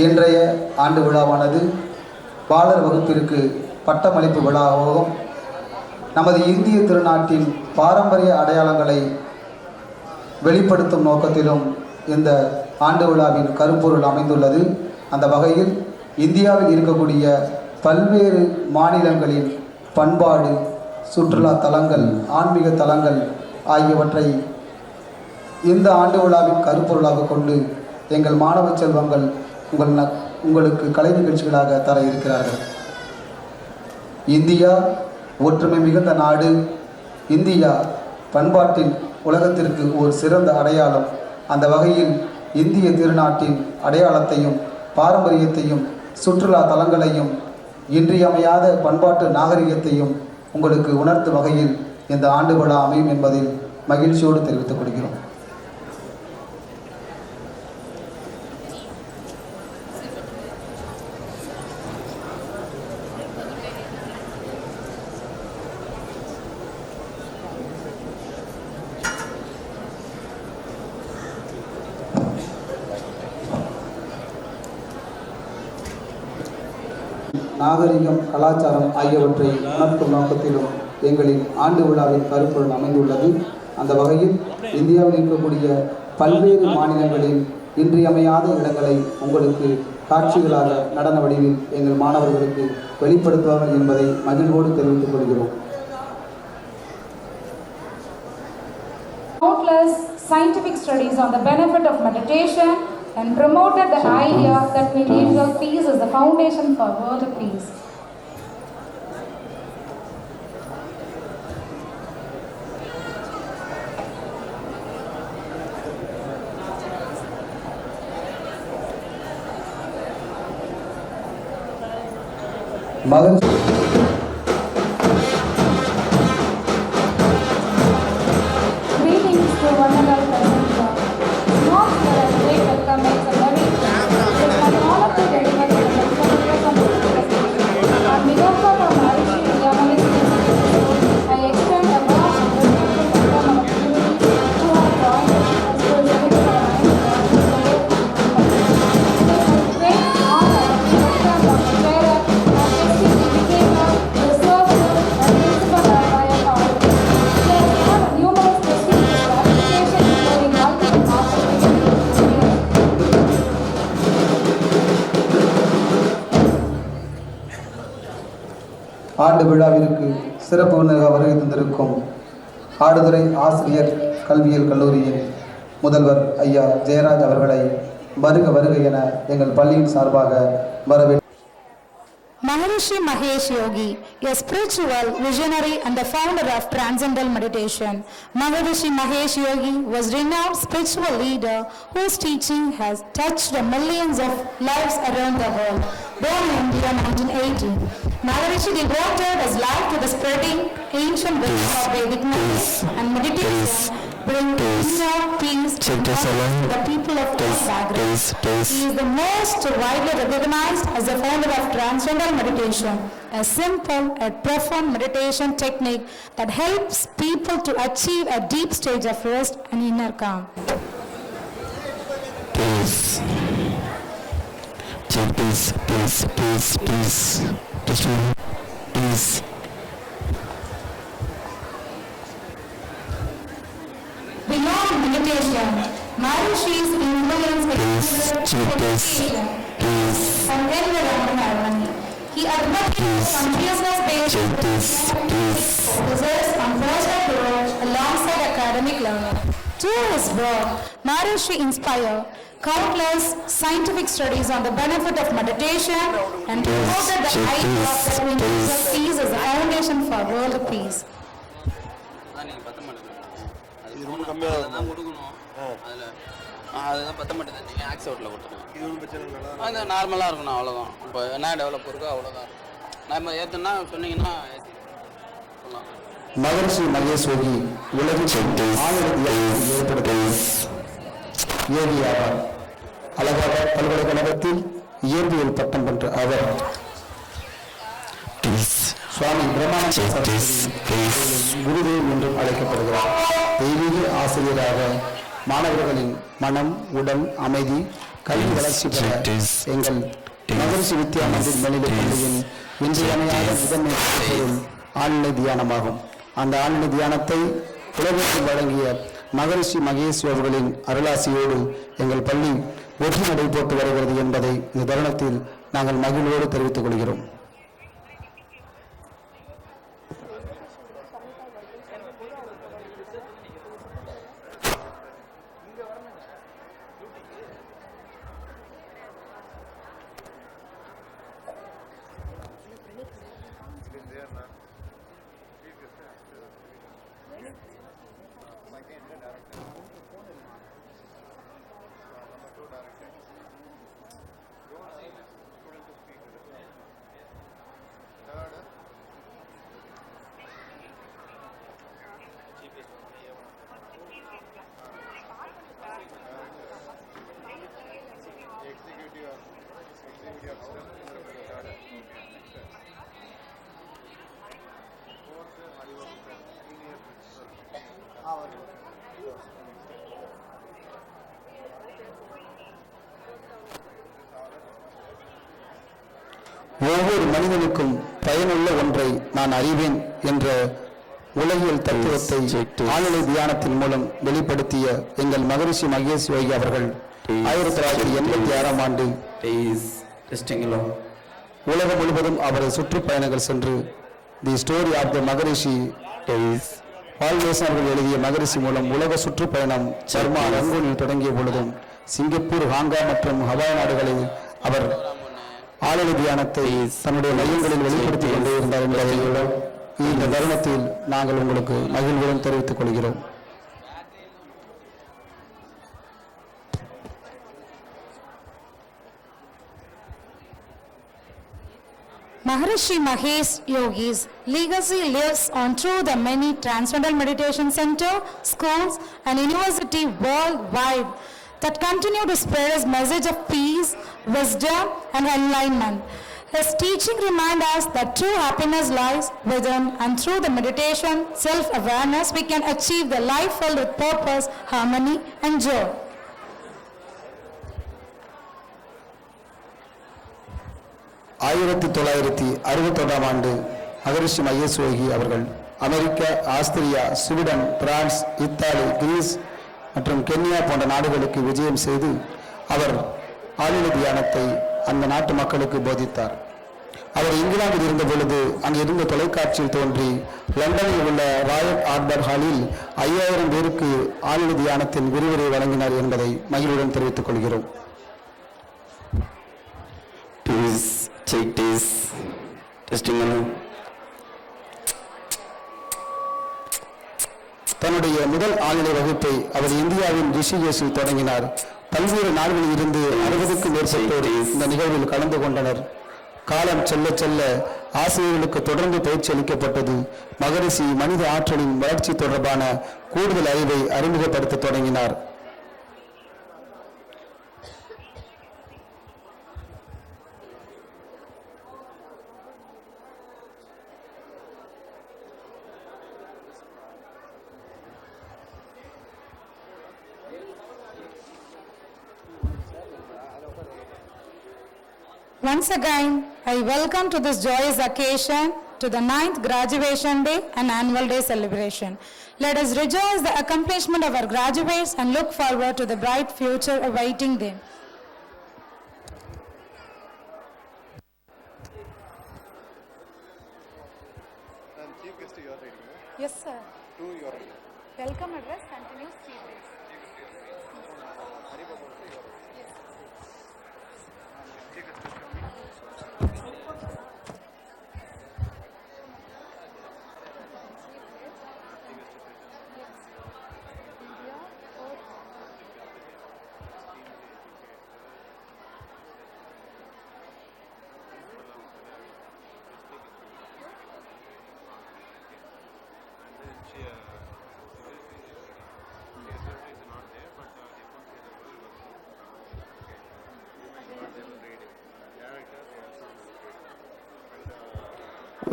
இன்றைய ஆண்டு விழாவானது பாலர் வகுப்பிற்கு பட்டமளிப்பு விழாவாகவும் நமது இந்திய திருநாட்டின் பாரம்பரிய அடையாளங்களை வெளிப்படுத்தும் நோக்கத்திலும் இந்த ஆண்டு விழாவின் கருப்பொருள் அமைந்துள்ளது. அந்த வகையில் இந்தியாவில் இருக்கக்கூடிய பல்வேறு மாநிலங்களின் பண்பாடு, சுற்றுலா தலங்கள், ஆன்மீக தலங்கள் ஆகியவற்றை இந்த ஆண்டு விழாவின் கருப்பொருளாக கொண்டு எங்கள் மாணவ செல்வங்கள் உங்களுக்கு கலை நிகழ்ச்சிகளாக தர இருக்கிறார்கள். இந்தியா ஒற்றுமை மிகுந்த நாடு. இந்தியா பண்பாட்டின் உலகத்திற்கு ஒரு சிறந்த அடையாளம். அந்த வகையில் இந்திய திருநாட்டின் அடையாளத்தையும் பாரம்பரியத்தையும் சுற்றுலா தலங்களையும் இன்றியமையாத பண்பாட்டு நாகரிகத்தையும் உங்களுக்கு உணர்த்தும் வகையில் இந்த ஆண்டு விழா அமையும் என்பதில் மகிழ்ச்சியோடு தெரிவித்துக் கொள்கிறோம். நாகரிகம், கலாச்சாரம் ஆகியவற்றை உணர்த்தும் நோக்கத்திலும் எங்களின் ஆண்டு விழாவின் கருப்பொருள் அமைந்துள்ளது. அந்த வகையில் இந்தியாவில் இருக்கக்கூடிய பல்வேறு மாநிலங்களில் இன்றியமையாத இடங்களை உங்களுக்கு காட்சிகளாக நடன வடிவில் எங்கள் மாணவர்களுக்கு வெளிப்படுத்துவார்கள் என்பதை மகிழ்வோடு தெரிவித்துக் கொள்கிறோம். Countless scientific studies on the benefit of meditation and promoted the idea that mediational peace is the foundation for world peace. Greetings to one and all present here. Not for a great welcome, it's a very it is an honor to deliver the representative from the president. On behalf of our Maharishi Yogananda Institute, I extend a warm and respectful welcome and opportunity to our joint as to celebrate our 9th birthday. It is a great honor to welcome Dr. Jairat, our esteemed educator, researcher, and principal of our college. He has had numerous prestigious qualifications including multiple master's degrees. ஆண்டு விழாவிற்கு சிறப்பு விருந்தினராக வருகை தந்திருக்கும் ஆடுதுறை ஆசிரியர் கல்வியியல் கல்லூரியின் முதல்வர் ஐயா ஜெயராஜ் அவர்களை வருக வருக என எங்கள் பள்ளியின் சார்பாக வரவேற்று Maharishi Mahesh Yogi, a spiritual visionary and the founder of Transcendental Meditation. Maharishi Mahesh Yogi was a renowned spiritual leader whose teaching has touched millions of lives around the world. Born in India in 1918, Maharishi devoted his life to the spreading ancient wisdom of Vedic knowledge and meditation, bring inner peace to the people of all backgrounds. He is the most widely recognized as the founder of Transcendental Meditation, a simple and profound meditation technique that helps people to achieve a deep stage of rest and inner calm. Peace. Peace, peace, peace, peace. Peace. Beyond meditation, Maharishi's influence extended and environmental harmony. He advocated consciousness-based results on personal growth alongside academic learning. Through his work, Maharishi inspired countless scientific studies on the benefit of meditation and promoted the idea that universal peace is the foundation for world peace. அதுதான் பத்த மாட்டேது. நீங்கள் aux அவுட்டில் கொடுத்துருங்க. அது நார்மலாக இருக்கணும், அவ்வளோதான். இப்போ என்ன டெவலப் இருக்கோ அவ்வளோதான். நம்ம ஏற்றுனா சொன்னீங்கன்னா சொல்லலாம். மகரிஷி மகேஷ் யோகி உலகில் ஏற்படுத்திய யோகி ஆவார். அலகாபாத் பல்கலைக்கழகத்தில் இயற்பியல் பட்டம் பெற்ற அவர் சுவாமி பிரம்மானந்த குருதேவ் என்றும் அழைக்கப்படுகிறார். தெய்வீக ஆசிரியராக மாணவர்களின் மனம், உடல் அமைதி, கல்வி வளர்ச்சி பெற எங்கள் மகரிஷி வித்யா மந்திர் மேல்நிலைப் பள்ளியின் இன்றியமையாத முதன்மை பொருள் ஆழ்நிலை தியானமாகும். அந்த ஆழ்நிலை தியானத்தை உலகிற்கு வழங்கிய மகரிஷி மகேஷ் அவர்களின் அருளாசியோடு எங்கள் பள்ளி வெற்றி நடை போட்டு வருகிறது என்பதை இந்த தருணத்தில் நாங்கள் மகிழ்வோடு தெரிவித்துக் கொள்கிறோம். ஒவ்வொரு மனிதனுக்கும் பயனுள்ள ஒன்றை நான் அறிவேன் என்ற உலகியல் தத்துவத்தை ஆழ்நிலை தியானத்தின் மூலம் வெளிப்படுத்திய எங்கள் மகரிஷி மகேஷ் யோகி அவர்கள் 1986ஆம் ஆண்டு உலகம் முழுவதும் அவரது சுற்றுப்பயணங்கள் சென்று தி ஸ்டோரி ஆஃப் த மகரிஷி பால்வேசன் எழுதிய மகரிஷி மூலம் உலக சுற்றுப்பயணம் சர்மா ரங்கூனில் தொடங்கிய பொழுதும் சிங்கப்பூர், ஹாங்காங் மற்றும் ஹவாய் நாடுகளில் அவர் ஆழ்நிலை தியானத்தை தன்னுடைய மையங்களில் வெளிப்படுத்திக் கொண்டே இருந்தார் என்பதை இந்த தருணத்தில் நாங்கள் உங்களுக்கு மகிழ்வுடன் தெரிவித்துக் கொள்கிறோம். Maharishi Mahesh Yogi's legacy lives on through the many Transcendental Meditation Center, schools and university worldwide that continue to spread his message of peace, wisdom and enlightenment. His teaching reminds us that true happiness lies within, and through the meditation, self-awareness, we can achieve the life filled with purpose, harmony and joy. ஆயிரத்தி 1961ஆம் ஆண்டு மகரிஷி மகேஷ் யோகி அவர்கள் America, Austria, Sweden, France, Italy, Greece மற்றும் Kenya போன்ற நாடுகளுக்கு விஜயம் செய்து அவர் ஆழ்நிலை தியானத்தை அந்த நாட்டு மக்களுக்கு போதித்தார். அவர் இங்கிலாந்தில் இருந்த பொழுது அங்கிருந்த தொலைக்காட்சியில் தோன்றி லண்டனில் உள்ள ராயல் ஆல்பர்ட் ஹாலில் 5000 பேருக்கு ஆழ்நிலை தியானத்தின் விரிவுரை வழங்கினார் என்பதை மகிழ்வுடன் தெரிவித்துக் கொள்கிறோம். Check this. Testing. தன்னுடைய முதல் ஆழ்நிலை வகுப்பை அவர் இந்தியாவின் ரிஷிகேஷில் தொடங்கினார். பல்வேறு நாடுகளில் இருந்து 60க்கும் மேற்பட்டோர் இந்த நிகழ்வில் கலந்து கொண்டனர். காலம் செல்ல செல்ல ஆசிரியர்களுக்கு தொடர்ந்து பயிற்சி அளிக்கப்பட்டது. மகரிஷி மனித ஆற்றலின் வளர்ச்சி தொடர்பான கூடுதல் அறிவை அறிமுகப்படுத்த தொடங்கினார். Once again, I welcome to this joyous occasion to the 9th graduation day and annual day celebration. Let us rejoice the accomplishment of our graduates and look forward to the bright future awaiting them. Chief guest, you are reading. Yes, sir. To your reading. Welcome address continues series.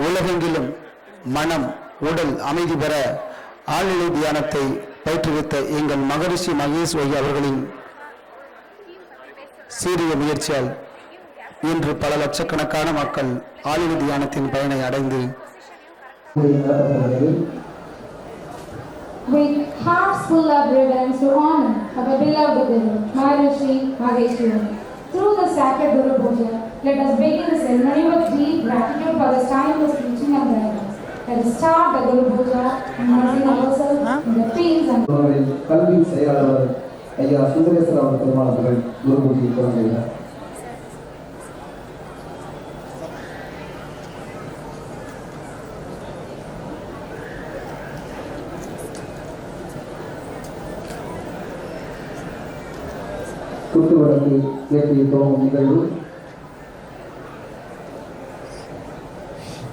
உலகெங்கிலும் மனம், உடல் அமைதி பெற ஆழ்நிலை தியானத்தை பயிற்றுவித்த எங்கள் மகரிஷி மகேஷ் யோகி அவர்களின் சீரிய முயற்சியால் இன்று பல லட்சக்கணக்கான மக்கள் ஆயுத தியானத்தின் பயனை அடைந்து With hearts full of reverence to honor our beloved Guru, Maharishi Mahesh Yogi. Through the sacred Guru Puja, let us begin the ceremony with deep gratitude for the timeless teaching and guidance. Let us start the Guru Puja immersing ourselves in the fields and கல்வி செயலாளர் ஐயா சுந்தரேஸ்வர பெருமாள் அவர்கள் குரு பூஜை தொடங்குகிறார். குத்து வழக்கு ஏற்றி துவங்கும் நிகழ்வு.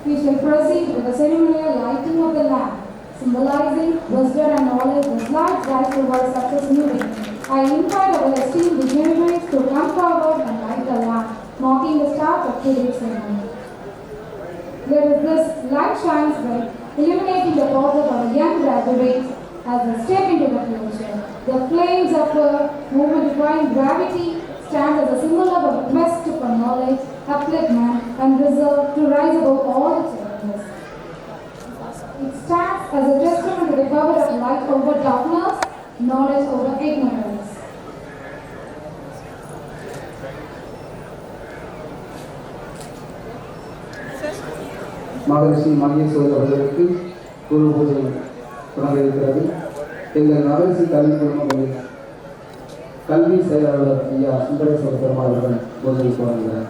we shall proceed with the ceremonial lighting of the lamp, symbolizing wisdom and knowledge as light guides towards success moving. I invite our esteemed dignitaries to come forward and light the lamp, marking the start of today's ceremony. Let this light shines bright, illuminating the path of our young graduates as they step into the future. The flames of the movement defying gravity stand as a symbol of a quest for knowledge, upliftment, and resolve to rise above all the challenges. It stands as a testament to the power of light over darkness, knowledge over ignorance. மகரிஷி மகேஸ்வரர் அவர்களுக்கு குரு பூஜை தொடங்க இருக்கிறது. எங்கள் மகரிஷி கல்வி குழுமங்களில் கல்வி செயலாளர் ஐயா சுந்தரேஸ்வர பெருமாள் அவர்கள் பூஜை தொடங்குகிறார்.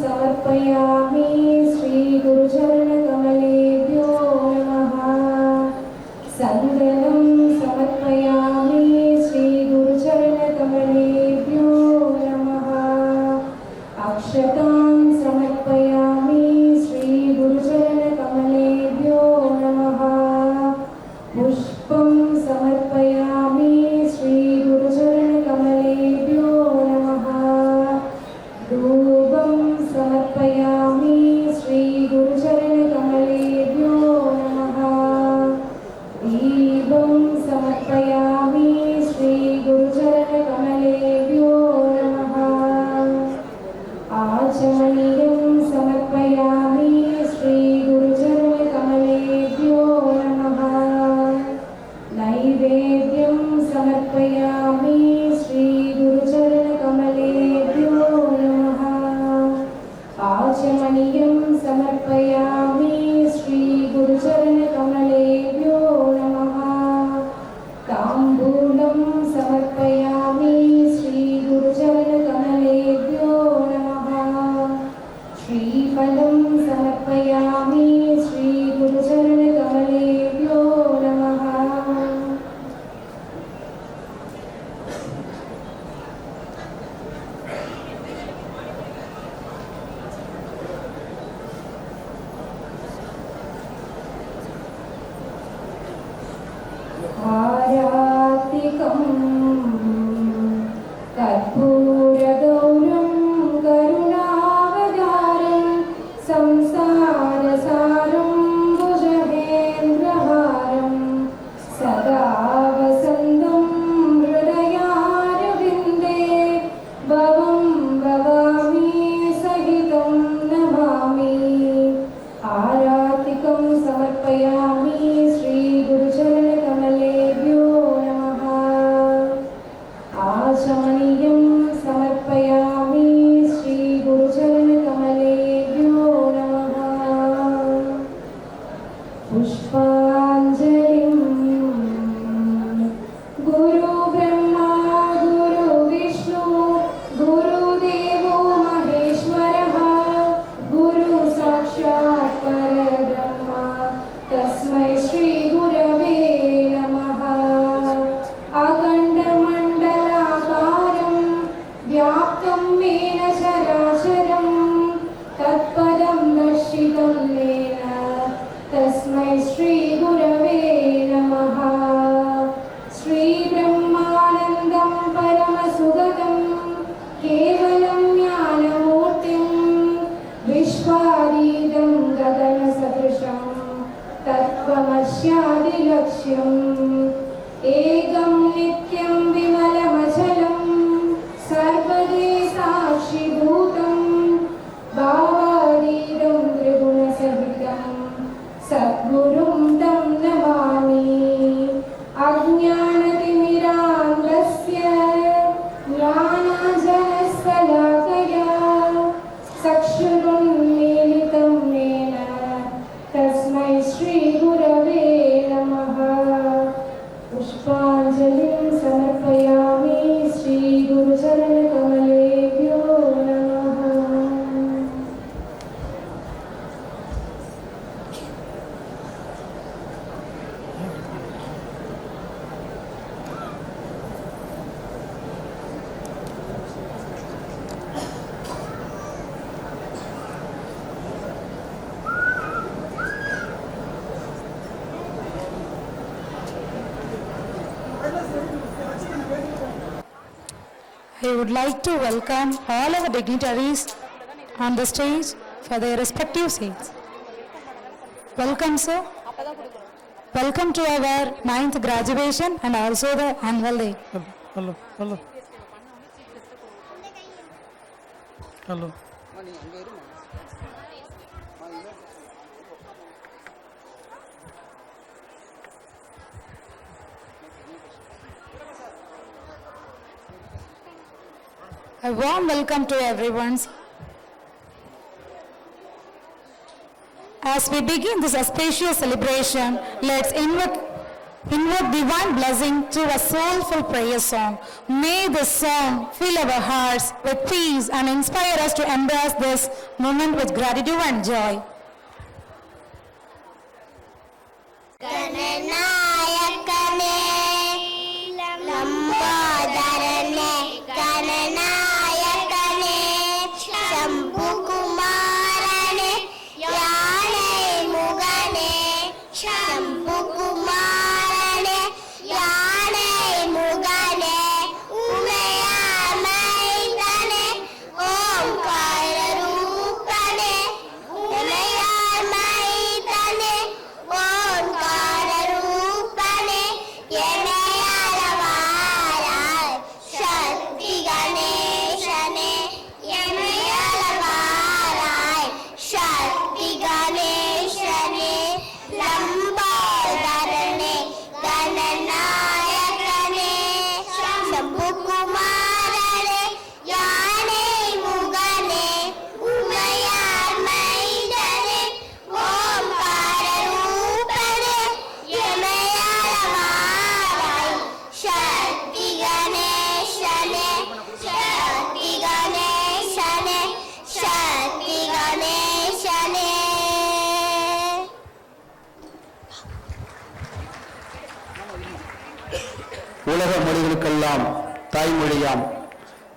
समर्पयामि श्री गुरुचरण कमलेभ्यो नमः सन्दनं समर्पयामि श्रीगुरुचरणकमलेभ्यो नमः। अक्षतां समर्पयामि श्रीगुरुचरणकमलेभ्यो नमः। पुष्पं समर्पयामि श्रीगुरुचरणकमलेभ्यो नमः। धूपं समर्पयामि श्रीगुरुचरणकमलेभ्यो नमः। दीपं समर्पयामि श्रीगुरुचरणकमलेभ्यो नमः। आचमनीयं समर्पयामि श्रीगुरुचरणकमलेभ्यो नमः। नैवेद्यं समर्पयामि श्रीगुरुचरणकमलेभ्यो नमः। आचमनीयं समर्पयामि श्रीगुरुचरणकमलेभ्यो नमः। ताम्बूलं समर्पयामि श्रीगुरुचरणकमलेभ्यो नमः। श्रीफलं समर्पयामि श्रीगुरुचरणकमलेभ्यो नमः। आरातिकं कर्पूरगौरं करुणावतारं संसारसारं भुजगेन्द्रहारं सदा वसन्तं हृदयारविन्दे भवं भवामि सहितं नमामि। आरातिकं समर्पयामि श्रीगुरुचरणकमलेभ्यो नमः। आचमनीयं समर्पयामि श्रीगुरुचरणकमलेभ्यो नमः। पुष्पाञ्जलिं गुरुब्रह्मा गुरुविष्णु गुरुदेवो महेश्वरः गुरुसाक्षात् परब्रह्मा तस्मै श्रीगुरवे नमः। अखण्डमण्डलाकारं व्याप्तं येन चराचरं तत्पदं दर्शितं येन तस्मै श्रीगुरवे नमः। श्रीब्रह्मानन्दं परमसुगतं केवलं ज्ञानमूर्तिं विश्वातीतं गगनसदृशं तत्त्वमस्यादिलक्ष्यम् एकं नित्यं विमलमचलं सर्वदे साक्षिभूतं भावातीतं त्रिगुणसहितं सद्गुरुं तं नमामि। अज्ञानतिमिरान्धस्य ज्ञानाञ्जनशलाकया चक्षुरुन्मीलितं येन तस्मै श्रीगुरवे नमः। पुष्पाञ्जलिं समर्पयामि श्रीगुरुचरणकमलेभ्यो नमः। I would like to welcome all our dignitaries on the stage for their respective seats. Welcome, sir. Welcome to our 9th graduation and also the annual day. Hello. A warm welcome to everyone. As we begin this auspicious celebration, let's invoke divine blessing through a soulful prayer song. May this song fill our hearts with peace and inspire us to embrace this moment with gratitude and joy. गणनाय உலக மொழிகளுக்கெல்லாம் தாய்மொழியாம்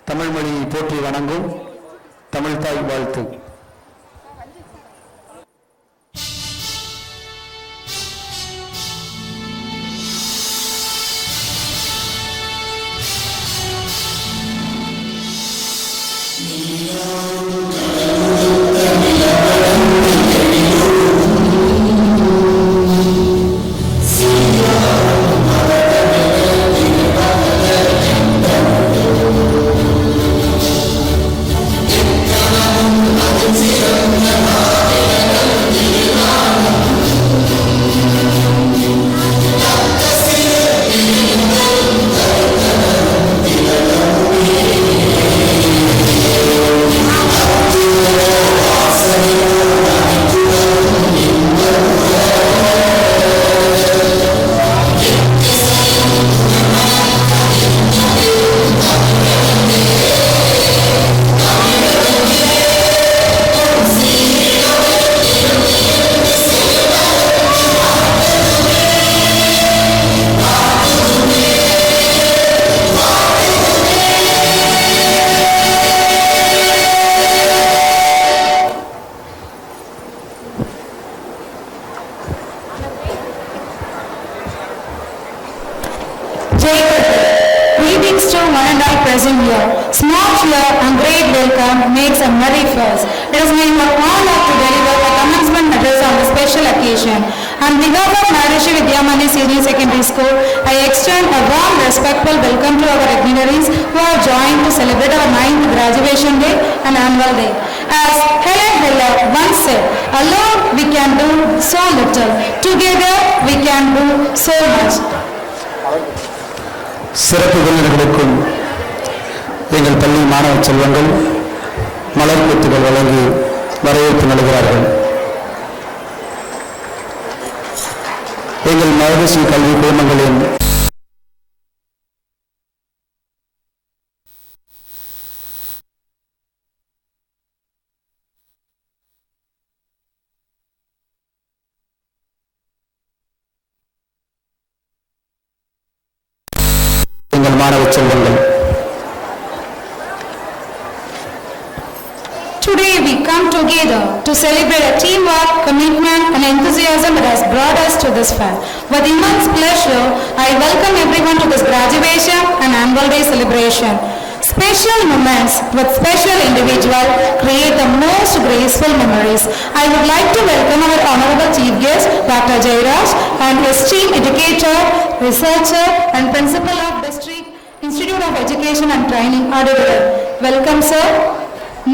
தமிழ் மொழியை போற்றி வணங்கும் தமிழ் தாய் வாழ்த்து. Greetings to one and all present here. Small cheer and great welcome makes a merry fuss. It is my honor to deliver the commencement address on this special occasion. On behalf of Maharishi Vidyamani Senior Secondary School, I extend a warm, respectful welcome to our dignitaries who have joined to celebrate our 9th graduation day and annual day. As Helen Keller once said, alone we can do so little, together we can do so much. சிறப்பு விருந்தினர்களுக்கும் எங்கள் பள்ளி மாணவ செல்வங்கள் மலர் கொத்துகள் வழங்கி வரவேற்பு நல்கிறார்கள். எங்கள் மகரிஷி கல்வி குழுமங்களின் எங்கள் மாணவ செல்வங்கள் Today we come together to celebrate a teamwork, commitment and enthusiasm that has brought us to this fair. With immense pleasure, I welcome everyone to this graduation and annual day celebration. Special moments with special individuals create the most graceful memories. I would like to welcome our honorable chief guest, Dr. Jairaj, and esteemed educator, researcher and principal of District Institute of Education and Training, Adivara. Welcome, sir.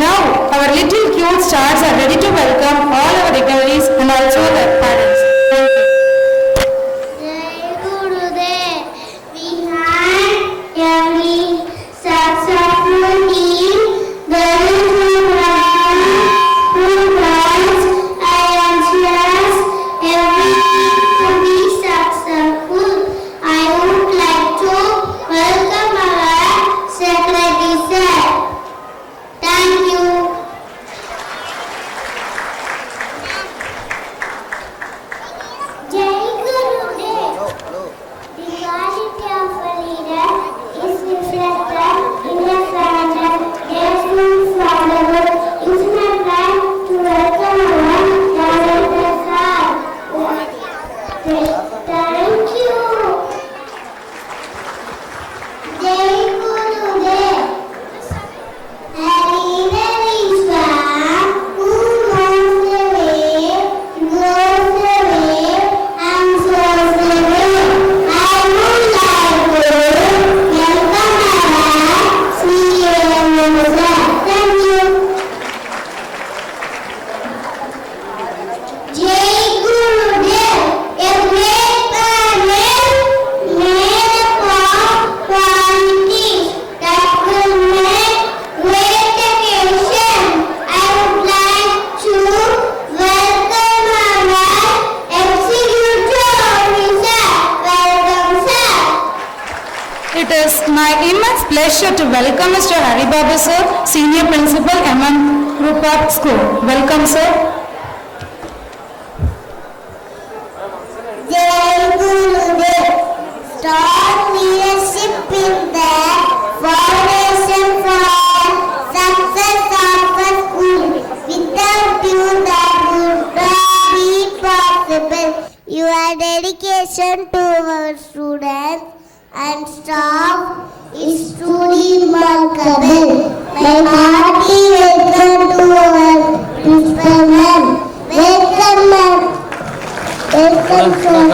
Now, our little cute stars are ready to welcome all our dignitaries and also their parents. Thank you. Jai Gurudev, we had every successful team. There is no one who wants ideas. Every team to be successful. I would like to welcome our secretary sir. Thank you. Jai Gurudev. The quality of a leader is reflected in the fact that their school followers is my plan to welcome our director sir. Thank you. Jai Gurudev. It is my immense pleasure to welcome Mr. Haribabu sir, Senior Principal, MM Group of School. Welcome, sir. Jai Gurudev. Start me a attention to our students and staff is truly remarkable. My hearty welcome to our principal ma'am. Welcome ma'am. Welcome sir.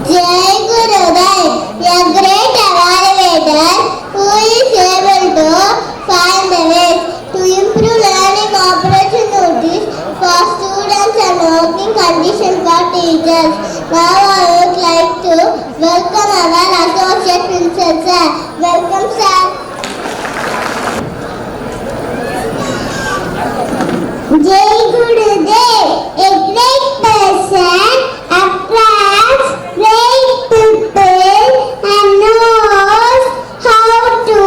Jai Gurudev, a great evaluator who is able to find the ways to improve learning opportunities for students and working conditions for teachers. Now I would like to welcome our associate principal sir. Welcome sir. Jai Gurudev, a great person attracts great people and knows how to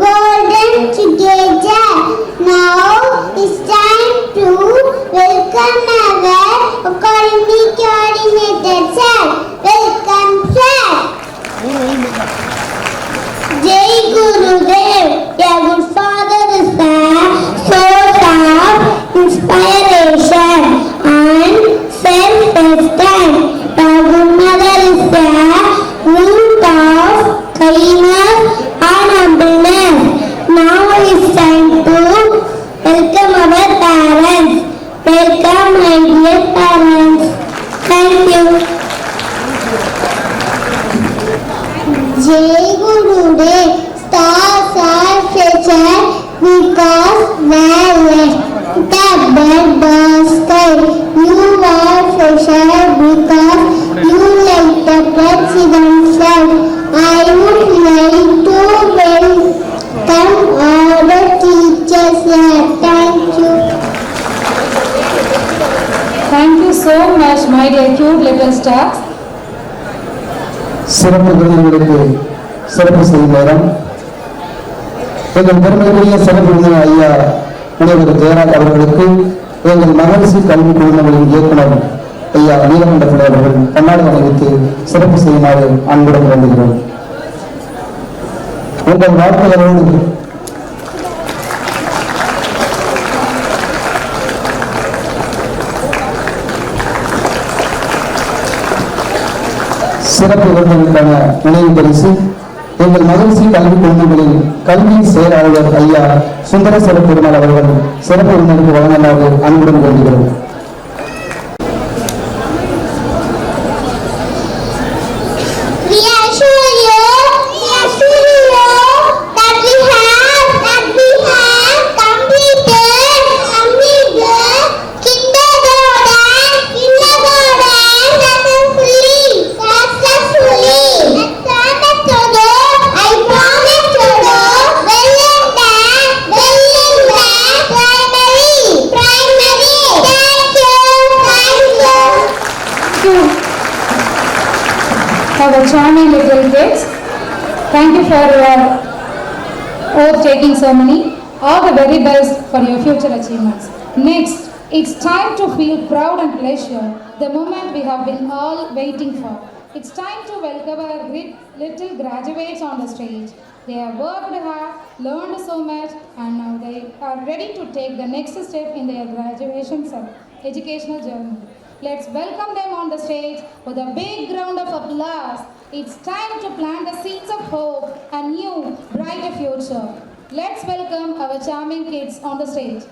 golden together. Now it's time to welcome our academy coordinator sir. Welcome sir. Jai Gurudev, a good father is the source of inspiration and self-esteem. A good mother is the root of kindness and humbleness. Now it's time to welcome our parents. Welcome my dear parents. Thank you. Jai Gurudev, stars are future because violet, the bird sky. You are future because you like the presidential. I would like to welcome all the teachers here. Thank you. Thank you so much, my dear cute little stars. சிறப்பு விருந்தினர்களுக்கு சிறப்பு செய்யும் நேரம். எங்கள் பெருமைக்குரிய சிறப்பு விருந்தினர் ஐயா முனைவர் ஜெயராஜ் அவர்களுக்கு எங்கள் மகரிஷி கல்வி குழுமங்களின் இயக்குனர் ஐயா நீலகண்ட பிள்ளை அவர்கள் கண்ணாடி அணிவித்து சிறப்பு செய்யுமாறு அன்புடன் வேண்டுகிறோம். உங்கள் வாழ்த்துகளோடு சிறப்பு விருந்தினருக்கான நினைவு பரிசு எங்கள் மகிழ்ச்சி கல்வி குழுமங்களின் கல்வி செயலாளர் ஐயா சுந்தரேஸ்வர பெருமாள் அவர்கள் சிறப்பு விருந்தினருக்கு வழங்குமாறு அன்புடன் வேண்டுகிறோம். We assure you that we have completed kindergarten successfully. I promise to do well in that primary. Thank you. Our charming little kids, thank you for your oath-taking ceremony. All the very best for your future achievements. Next, it's time to feel proud and pleasure, the moment we have been all waiting for. It's time to welcome our little graduates on the stage. They have worked hard, learned so much, and now they are ready to take the next step in their graduation educational journey. Let's welcome them on the stage with a big round of applause. It's time to plant the seeds of hope and new, brighter future. Let's welcome our charming kids on the stage.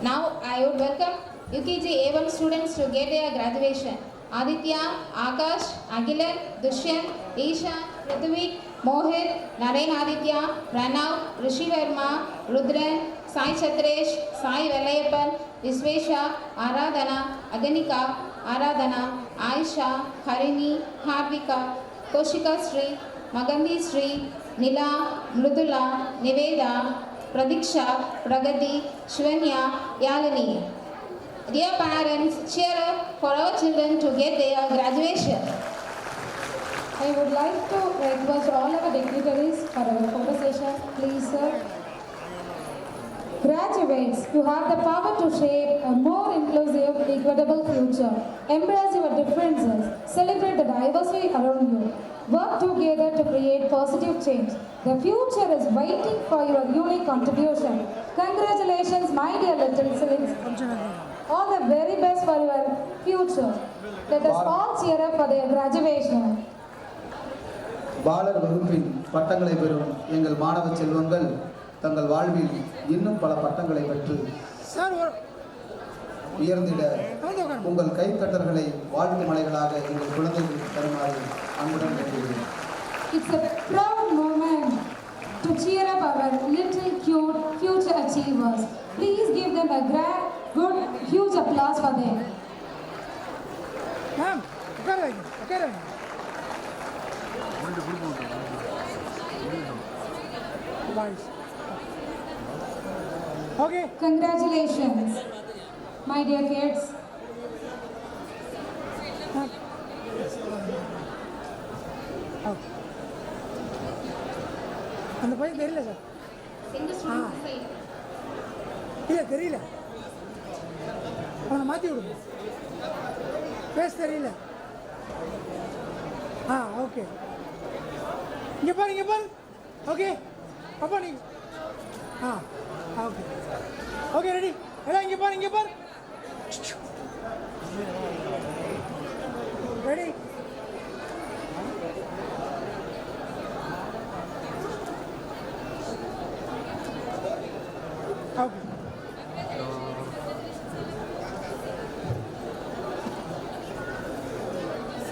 Now I would welcome UKG A1 students to get their graduation. Aditya, Akash, Agilan, Dushyant, Isha, Prithvik, Mohit, Naren Aditya, Pranav, Rishi Verma, Rudran, Sai Chatresh, Sai Velayappan, Visvesha, Aradhana, Aganika, Aradhana, Aisha, Harini, Harvika, Koshika Sri, Magandhi Sri, Nila, Mrudula, Niveda, Pradiksha, Pragati, Shivanya, Yalini. Dear parents, cheer up for our children to get their graduation. I would like to request all our dignitaries for our photo session. Please, sir. Graduates, you have the power to shape a more inclusive, equitable future. Embrace your differences. Celebrate the diversity around you. Work together to create positive change. The future is waiting for your unique contribution. Congratulations, my dear little siblings. All the very best for your future. Let us all cheer up for their graduation. பாலர் வகுப்பின் பட்டங்களை பெறும் எங்கள் மாணவ செல்வங்கள் தங்கள் வாழ்வில் இன்னும் பல பட்டங்களை பெற்று உயர்ந்திட உங்கள் கைத்தட்டல்களை வாழ்த்து மலைகளாக எங்கள் குழந்தைகளுக்கு தருமாறு அன்புடன் கேட்டுக்கிறேன். It's a proud moment to cheer up our little cute future achievers. Please give them a good, huge applause for them. Ma'am, okay. Okay. Congratulations, my dear kids. அந்த பையன் தெரியல சார். இல்லை தெரியல, அவனை மாற்றி விடுங்க. பேச தெரியல. ஓகே. இங்கே பாரு. ஓகே அப்பா நீங்கள் ஓகே. Okay ready. எல்லாம் இங்கே பாரு. Ready. Okay.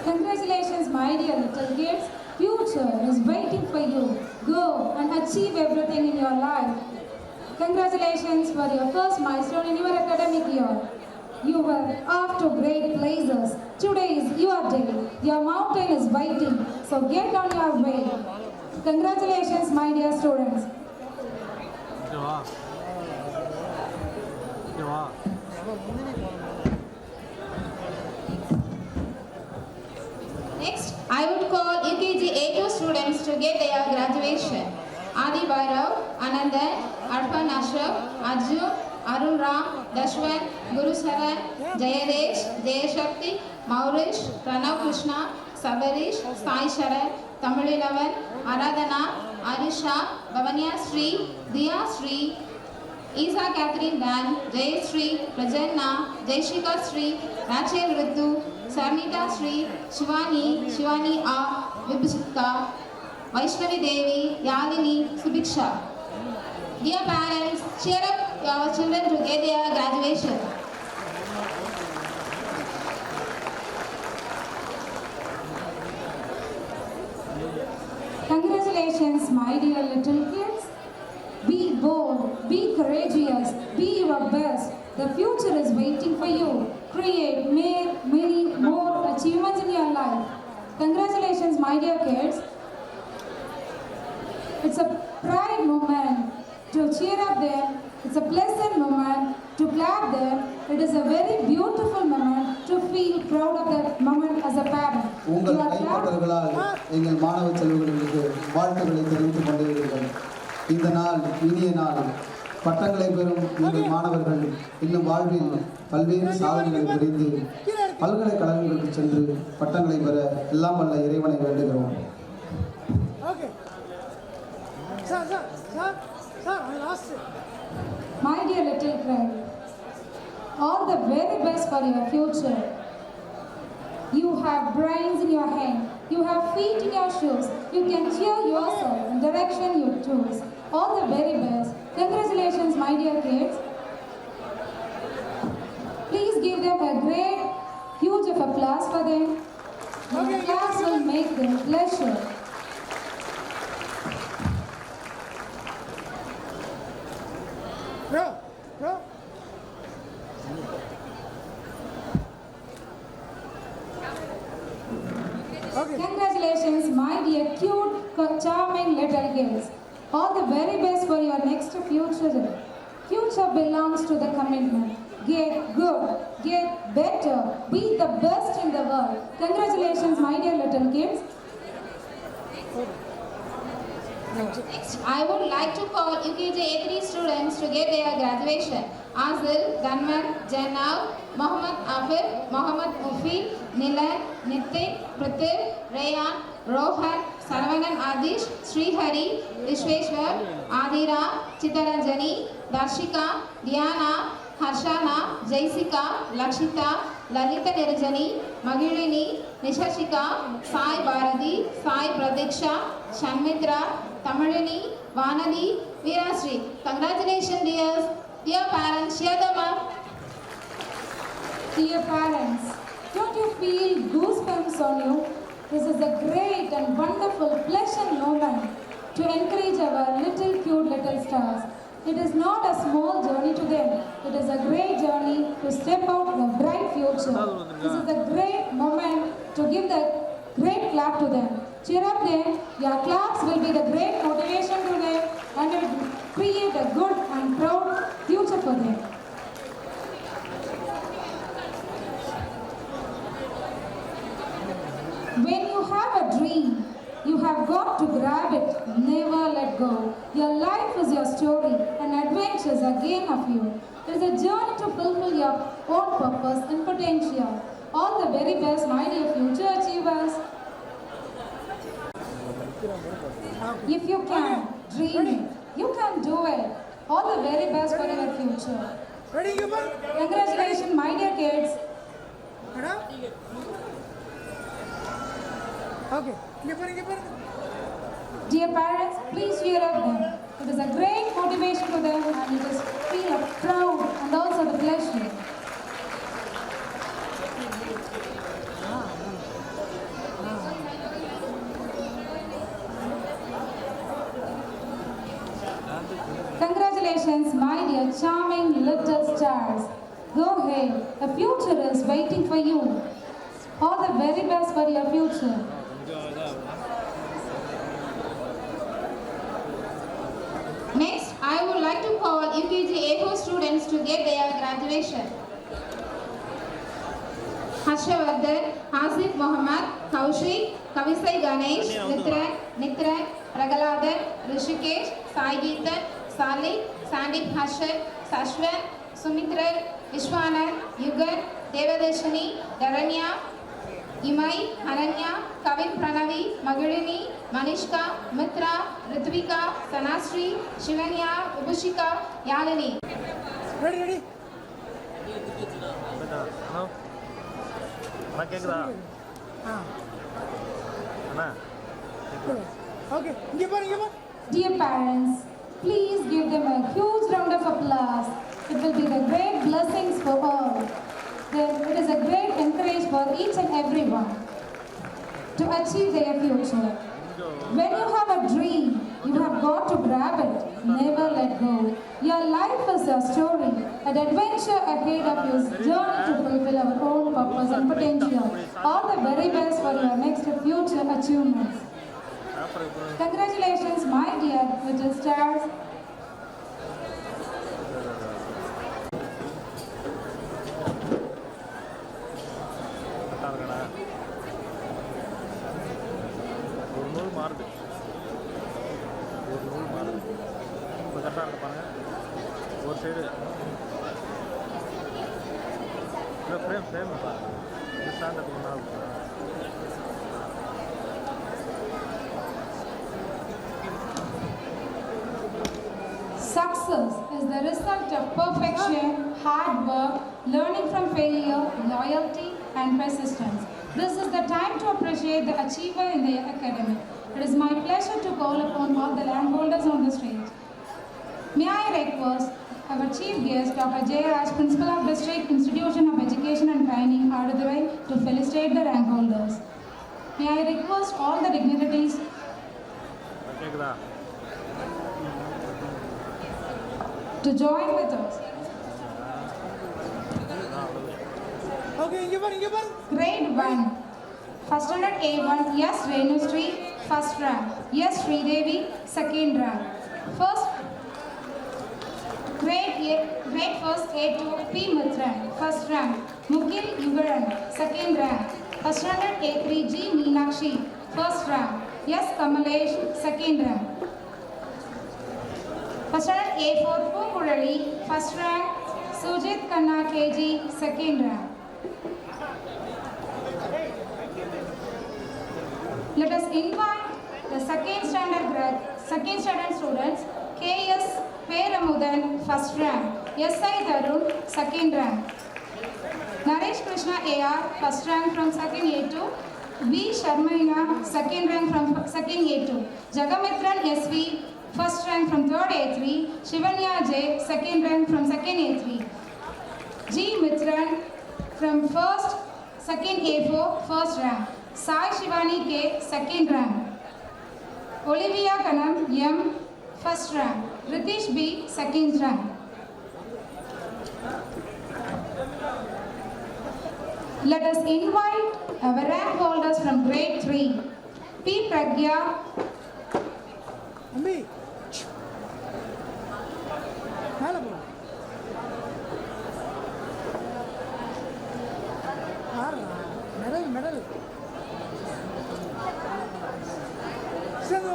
Congratulations, my dear little kids. Future is waiting for you. Go and achieve everything in your life. Congratulations for your first milestone in your academic year. You were off to great places. Today is your day. Your mountain is waiting. So get on your way. Congratulations, my dear students. Next, I would call UKG A2 students to get their graduation. Adi Bhairav, Anandan, Arfan Ashraf, Arjun, Arun Ram, Dashwan, Guru Saran, Jayadesh, Jayashakti, Maurish, Pranav Krishna, Sabarish, Sai Sharan, Tamilavan, Aradhana, Arisha, Bhavanya Sri, Diya Sri, Isa Catherine Dan, Jay Sri, Prajanna, Jayshika Sri, Rachel Ritu, Sarnita Sri, Shivani A, Vibhishika, Vaishnavi Devi, Yalini, Subiksha. Dear parents, cheer up your children to get their graduation. Congratulations, my dear little kids. Be bold, be courageous, be your best. The future is waiting for you. Create many more achievements in your life. Congratulations, my dear kids. It's a pride moment to cheer up them. It's a pleasant moment to clap them. It is a very beautiful moment to feel proud of that moment as a parent. உங்கள் கைப்பற்றல்களால் எங்கள் மாணவ செல்வங்களுக்கு வாழ்த்துக்களை தெரிவித்துக் கொண்டிருக்கிறீர்கள். இந்த நாள் இனிய நாள். பட்டங்களை பெறும் எங்கள் மாணவர்கள் இன்னும் வாழ்வில் பல்வேறு சாதனைகளை புரிந்து பல்கலைக்கழகங்களுக்கு சென்று பட்டங்களை பெற எல்லாம் வல்ல இறைவனை வேண்டுகிறோம். Okay. Sir, I lost it. My dear little friend, all the very best for your future. You have brains in your hand. You have feet in your shoes. You can cheer yourself in direction you choose. All the very best. Congratulations, my dear kids. Please give them a great, huge of applause for them. The class will make them pleasure. Bro. Okay. Congratulations, my dear cute, charming little kids. All the very best for your next future. Future belongs to the commitment. Get good, get better, be the best in the world. Congratulations, my dear little kids. Next, I would like to call UKG A3 students to get their graduation. Azil, Ganman, Janav, Mohammad Afir, Mohammad Mufi, Nilan, Nitin, Prativ, Rayan, Rohan, Saravanan Adish, Srihari, Vishweshwar, Adira, Chitaranjani, Darshika, Diana, Harshana, Jaisika, Lakshita, Lalita Niranjani, Magirini, Nishashika, Sai Bharati, Sai Pradiksha, Shanmitra, Tamalini, Vanadi, Veerasri. Congratulations, dear parents. Cheer them up. Dear parents, don't you feel goosebumps on you? This is a great and wonderful pleasant moment to encourage our cute little stars. It is not a small journey to them. It is a great journey to step out in a bright future. This is a great moment to give the great clap to them. Cheer up them. Your claps will be the great motivation to them and will create a good and proud future for them. When you have a dream, you have got to grab it, never let go. Your life is your story, and adventure is a game of you. It is a journey to fulfill your own purpose and potential. All the very best, my dear future achievers. If you can, dream it. You can do it. All the very best for your future. Ready, Gopal? Congratulations, my dear kids. Madam? Okay. Give her. Dear parents, please cheer up them. It is a great motivation to them and you just feel a proud and also the pleasure. Congratulations, my dear charming little stars. Go ahead, a future is waiting for you. All the very best for your future. Next, I would like to call UKG A4 students to get their graduation. Harshavardhan, Hasif Mohammed, Kaushik, Kavisai Ganesh, Nitran, Ragaladan, Rishikesh, Sai Geethan, Salik, Sandip Harshad, Sashwan, Sumitra, Vishwanan, Yugan, Devadashani, Dharanya, Imai, Ananya, Kavin Pranavi, Magarini, Manishka, Mitra, Ritvika, Sanasri, Shivanya, Ubushika, Yalini. Ready? Hello அண்ணா கேட்குதா அண்ணா Okay. Give her. Dear parents, please give them a huge round of applause. It will be the great blessings for all. It is a great encouragement for each and everyone to achieve their future. When you have a dream, you have got to grab it, never let go. Your life is your story, an adventure ahead of you, journey to fulfill our own purpose and potential. All the very best for your next future achievements. Congratulations, my dear little stars. ஒரு நூல் மாறுது இப்போ கரெக்டாக இருக்கு பாருங்கள் ஒரு side இல்லை frame பாருங்கள் இது ஸ்டாண்டர்டுக்கு மேலே Success is the result of perfection, hard work, learning from failure, loyalty, and persistence. This is the time to appreciate the achiever in the academic. It is my pleasure to call upon all the landholders on the stage. May I request our chief guest, Dr. J. Raj, Principal of District Institution of Education and Training, Adudurai, to felicitate the rank holders. May I request all the dignitaries கேட்குதா to join with us. Okay, give her. Grade 1. First standard A1, yes, Renusri, first rank. Yes, Sridevi, second rank. Grade first A2, P. Mithran, first rank. Mukil Yugaran, second rank. First standard A3, G. Meenakshi, first rank. Yes, Kamalesh, second rank. First standard A4, Pungurali, first rank. Sujit Khanna, KG, second rank. Let us invite the second standard students, K.S. Peramudan, first rank, S.I. Tarun, second rank, Naresh Krishna A.R., first rank from second A2, V. Sharmaina, second rank from second A2, Jagamitran S.V., first rank from third A3, Shivanya J, second rank from second A3, G. Mitran from second A4, first rank, Sai Shivani K, second rank, Olivia Kanam M, first rank, Ritesh B, second rank. Let us invite our rank holders from grade 3. P. Pragya, Ambi. மேலே போ medal medal சேர்ந்து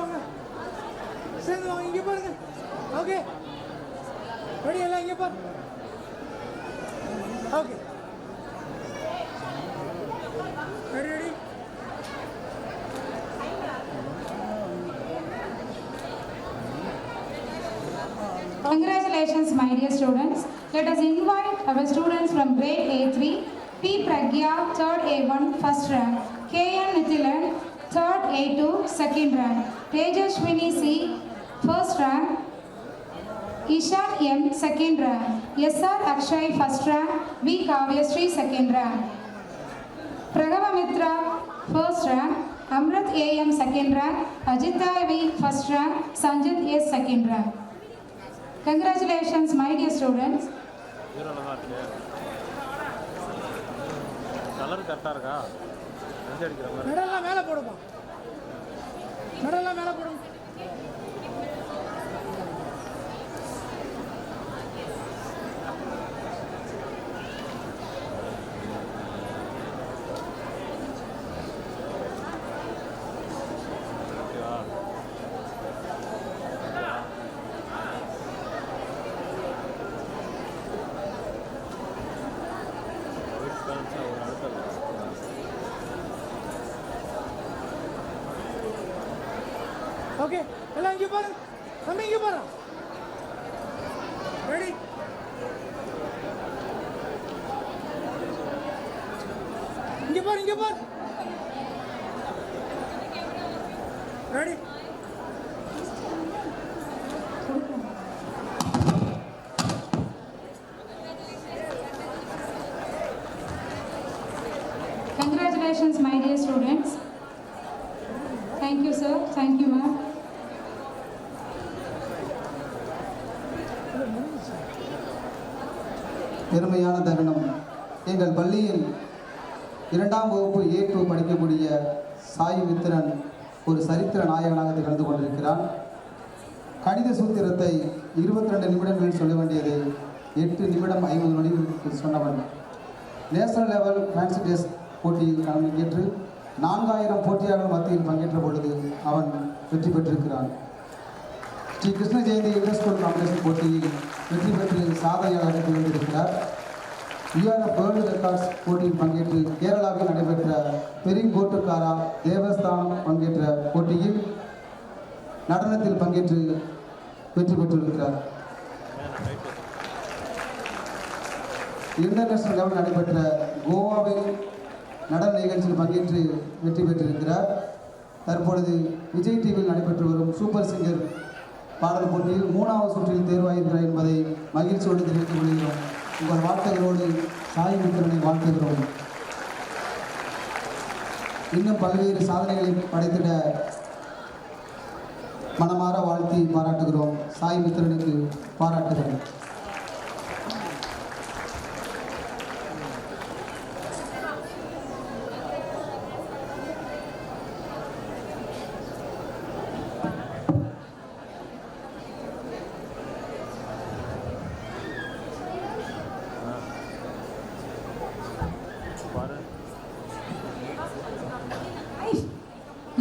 வாங்க இங்கே பாருங்க. Okay ready எல்லாம் இங்கே பாரு. Okay ready Congratulations, my dear students. Let us invite our students from grade A3, P. Pragya, third A1, first rank, K.N. Nithilan, third A2, second rank, Tejashwini C, first rank, Ishan M, second rank, S.R. Akshay, first rank, V. Kavyasri, second rank, Pragava Mitra, first rank, Amrit A.M, second rank, Ajita V, first rank, Sanjit S, second rank. Congratulations, my dear students. ஹீரோவில் தான் இருக்கு. Colour கரெக்டாக இருக்கா? நெஞ்சு அடிக்கிற மாதிரி. மெடல்லாம் மேலே போடுமா. மெடல்லாம் மேலே போடுங்க. ஓகே எல்லாம் இங்கே பாருங்க. தம்பி இங்கே பாருங்க. ரெடி இங்கே பாரு. Ready Congratulations, my dear students. Thank you, sir. Thank you, ma'am. பெருமையான தருணம். எங்கள் பள்ளியில் 2ஆம் வகுப்பு A2 படிக்கக்கூடிய சாய் மித்திரன் ஒரு சரித்திர நாயகனாக திகழ்ந்து கொண்டிருக்கிறான். கணித சூத்திரத்தை 22 நிமிடங்களில் சொல்ல வேண்டியதை 8 நிமிடம் 50 நொடிகளில் சொன்னவன். நேஷனல் லெவல் ஃபேன்சி டெஸ்ட் போட்டியில் பங்கேற்று 4000 போட்டியாளர்கள் மத்தியில் பங்கேற்ற பொழுது அவன் வெற்றி பெற்றிருக்கிறான். ஸ்ரீ கிருஷ்ண ஜெயந்தி இன்டர்ஸ்கூல் காம்படிஷன் போட்டியில் வெற்றி பெற்று சாதனையாளராக திகழ்ந்திருக்கிறார். URF வேர்ல்டு ரெக்கார்ட்ஸ் போட்டியில் பங்கேற்று கேரளாவில் நடைபெற்ற பெரிங்கோட்டுக்காரா தேவஸ்தானம் பங்கேற்ற போட்டியில் நடனத்தில் பங்கேற்று வெற்றி பெற்றிருக்கிறார். இன்டர்நேஷனல் லெவல் நடைபெற்ற கோவாவில் நடன நிகழ்ச்சியில் பங்கேற்று வெற்றி பெற்றிருக்கிறார். தற்பொழுது விஜய் டிவியில் நடைபெற்று வரும் சூப்பர் சிங்கர் பாடல் போட்டியில் 3வது சுற்றில் தேர்வாயிருக்கிறார் என்பதை மகிழ்ச்சியோடு தெரிவித்துக் கொள்கிறோம். உங்கள் வாழ்த்துகளோடு சாய் மித்திரனை வாழ்த்துகிறோம். இன்னும் பல்வேறு சாதனைகளை படைத்திட மனமாற வாழ்த்தி பாராட்டுகிறோம். சாய் மித்திரனுக்கு பாராட்டுகிறோம்.